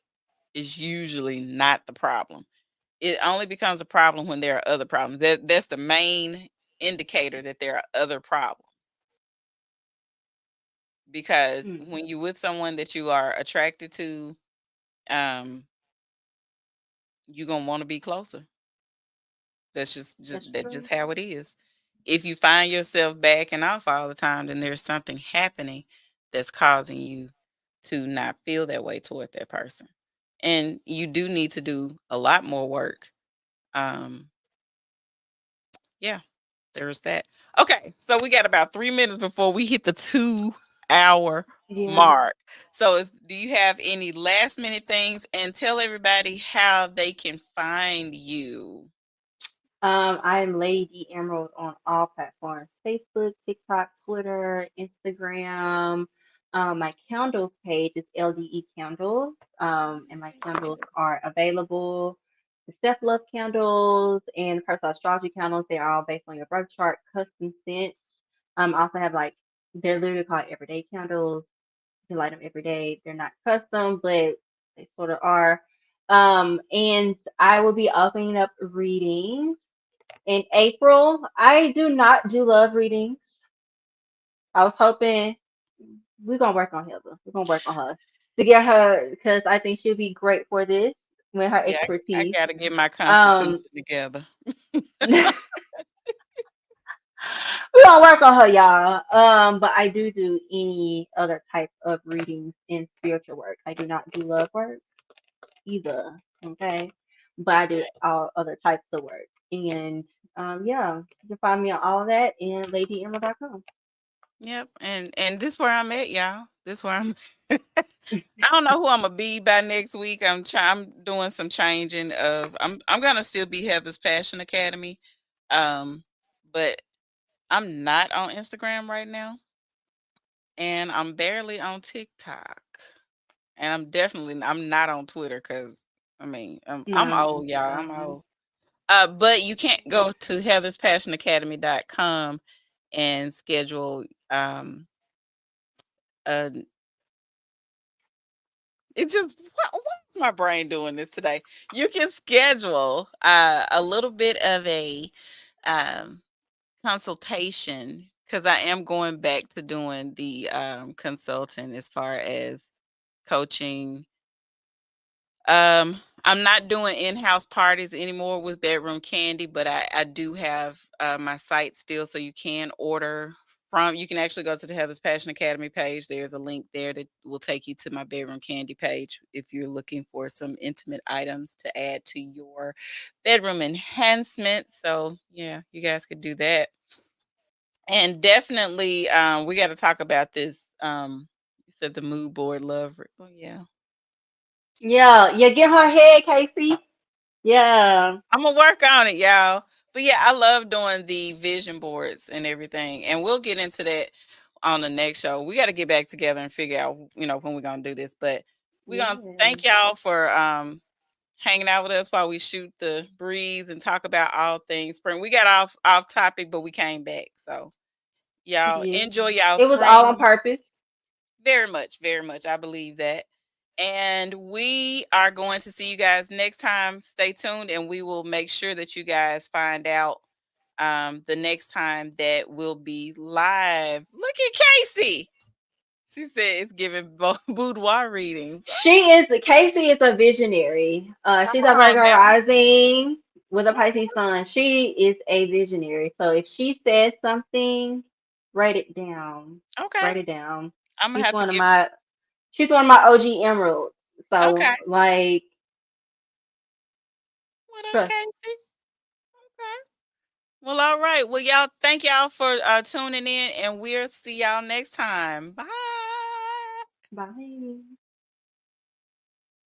is usually not the problem. It only becomes a problem when there are other problems. That's the main indicator that there are other problems. Because Mm, when you with someone that you are attracted to, um, you're gonna want to be closer. That's that's just true. how it is. If you find yourself backing off all the time, then there's something happening that's causing you to not feel that way toward that person. And you do need to do a lot more work. Um, yeah, there's that. Okay, so we got about 3 minutes before we hit the 2 hour Yeah. mark. So, do you have any last minute things, and tell everybody how they can find you? I am Lady Emerald on all platforms: Facebook, TikTok, Twitter, Instagram. My candles page is LDE Candles, and my candles are available. The self love candles and personal astrology candles, they're all based on your birth chart, custom scents. I also have like, they're literally called everyday candles. You can light them every day. They're not custom, but they sort of are. And I will be opening up readings in April. I do not do love readings. I was hoping we're gonna work on Hilda. We're gonna work on her to get her because I think she'll be great for this with her Yeah, I expertise. got to get my constitution Um, together. we're gonna work on her, y'all. But I do any other type of readings in spiritual work. I do not do love work either. Okay, but I do all other types of work. And yeah, you can find me on all of that in ladyemerald.com. Yep, and this where I'm at, y'all. This where I'm. I don't know who I'm gonna be by next week. I'm doing some changing of. I'm gonna still be Heather's Passion Academy, but I'm not on Instagram right now, and I'm barely on TikTok, and I'm not on Twitter because I mean I'm No, old, y'all. I'm um, old. But you can't go to heatherspassionacademy.com and schedule a it just what's my brain doing this today? You can schedule a little bit of a um, consultation because I am going back to doing the consulting as far as coaching. I'm not doing in-house parties anymore with Bedroom Candy, but I do have my site still, so you can order from. You can actually go to the Heather's Passion Academy page. There's a link there that will take you to my Bedroom Candy page if you're looking for some intimate items to add to your bedroom enhancement. So yeah, you guys could do that. And definitely, we got to talk about this. You said the mood board love. Oh yeah. yeah, yeah, get her head, Casey. Yeah. I'm gonna work on it, y'all. But yeah, I love doing the vision boards and everything, and we'll get into that on the next show. We got to get back together and figure out, when we're gonna do this. But we're gonna Yeah. thank y'all for hanging out with us while we shoot the breeze and talk about all things spring. We got off topic, but we came back. So y'all Yeah. enjoy y'all It was all on spring purpose. very much, very much. I believe that. And we are going to see you guys next time. Stay tuned and we will make sure that you guys find out the next time that we'll be live. Look at Casey. She said it's giving boudoir readings. Casey is a visionary. She's a Oh, Virgo that one. rising with a Pisces sun. She is a visionary. So if she says something, write it down. Okay. Write it down. I'm gonna She's have to one of give. my she's one of my OG emeralds. Okay. So like What up, trust. Casey? Okay. Well, all right. Well, y'all, thank y'all for tuning in, and we'll see y'all next time. Bye. Bye.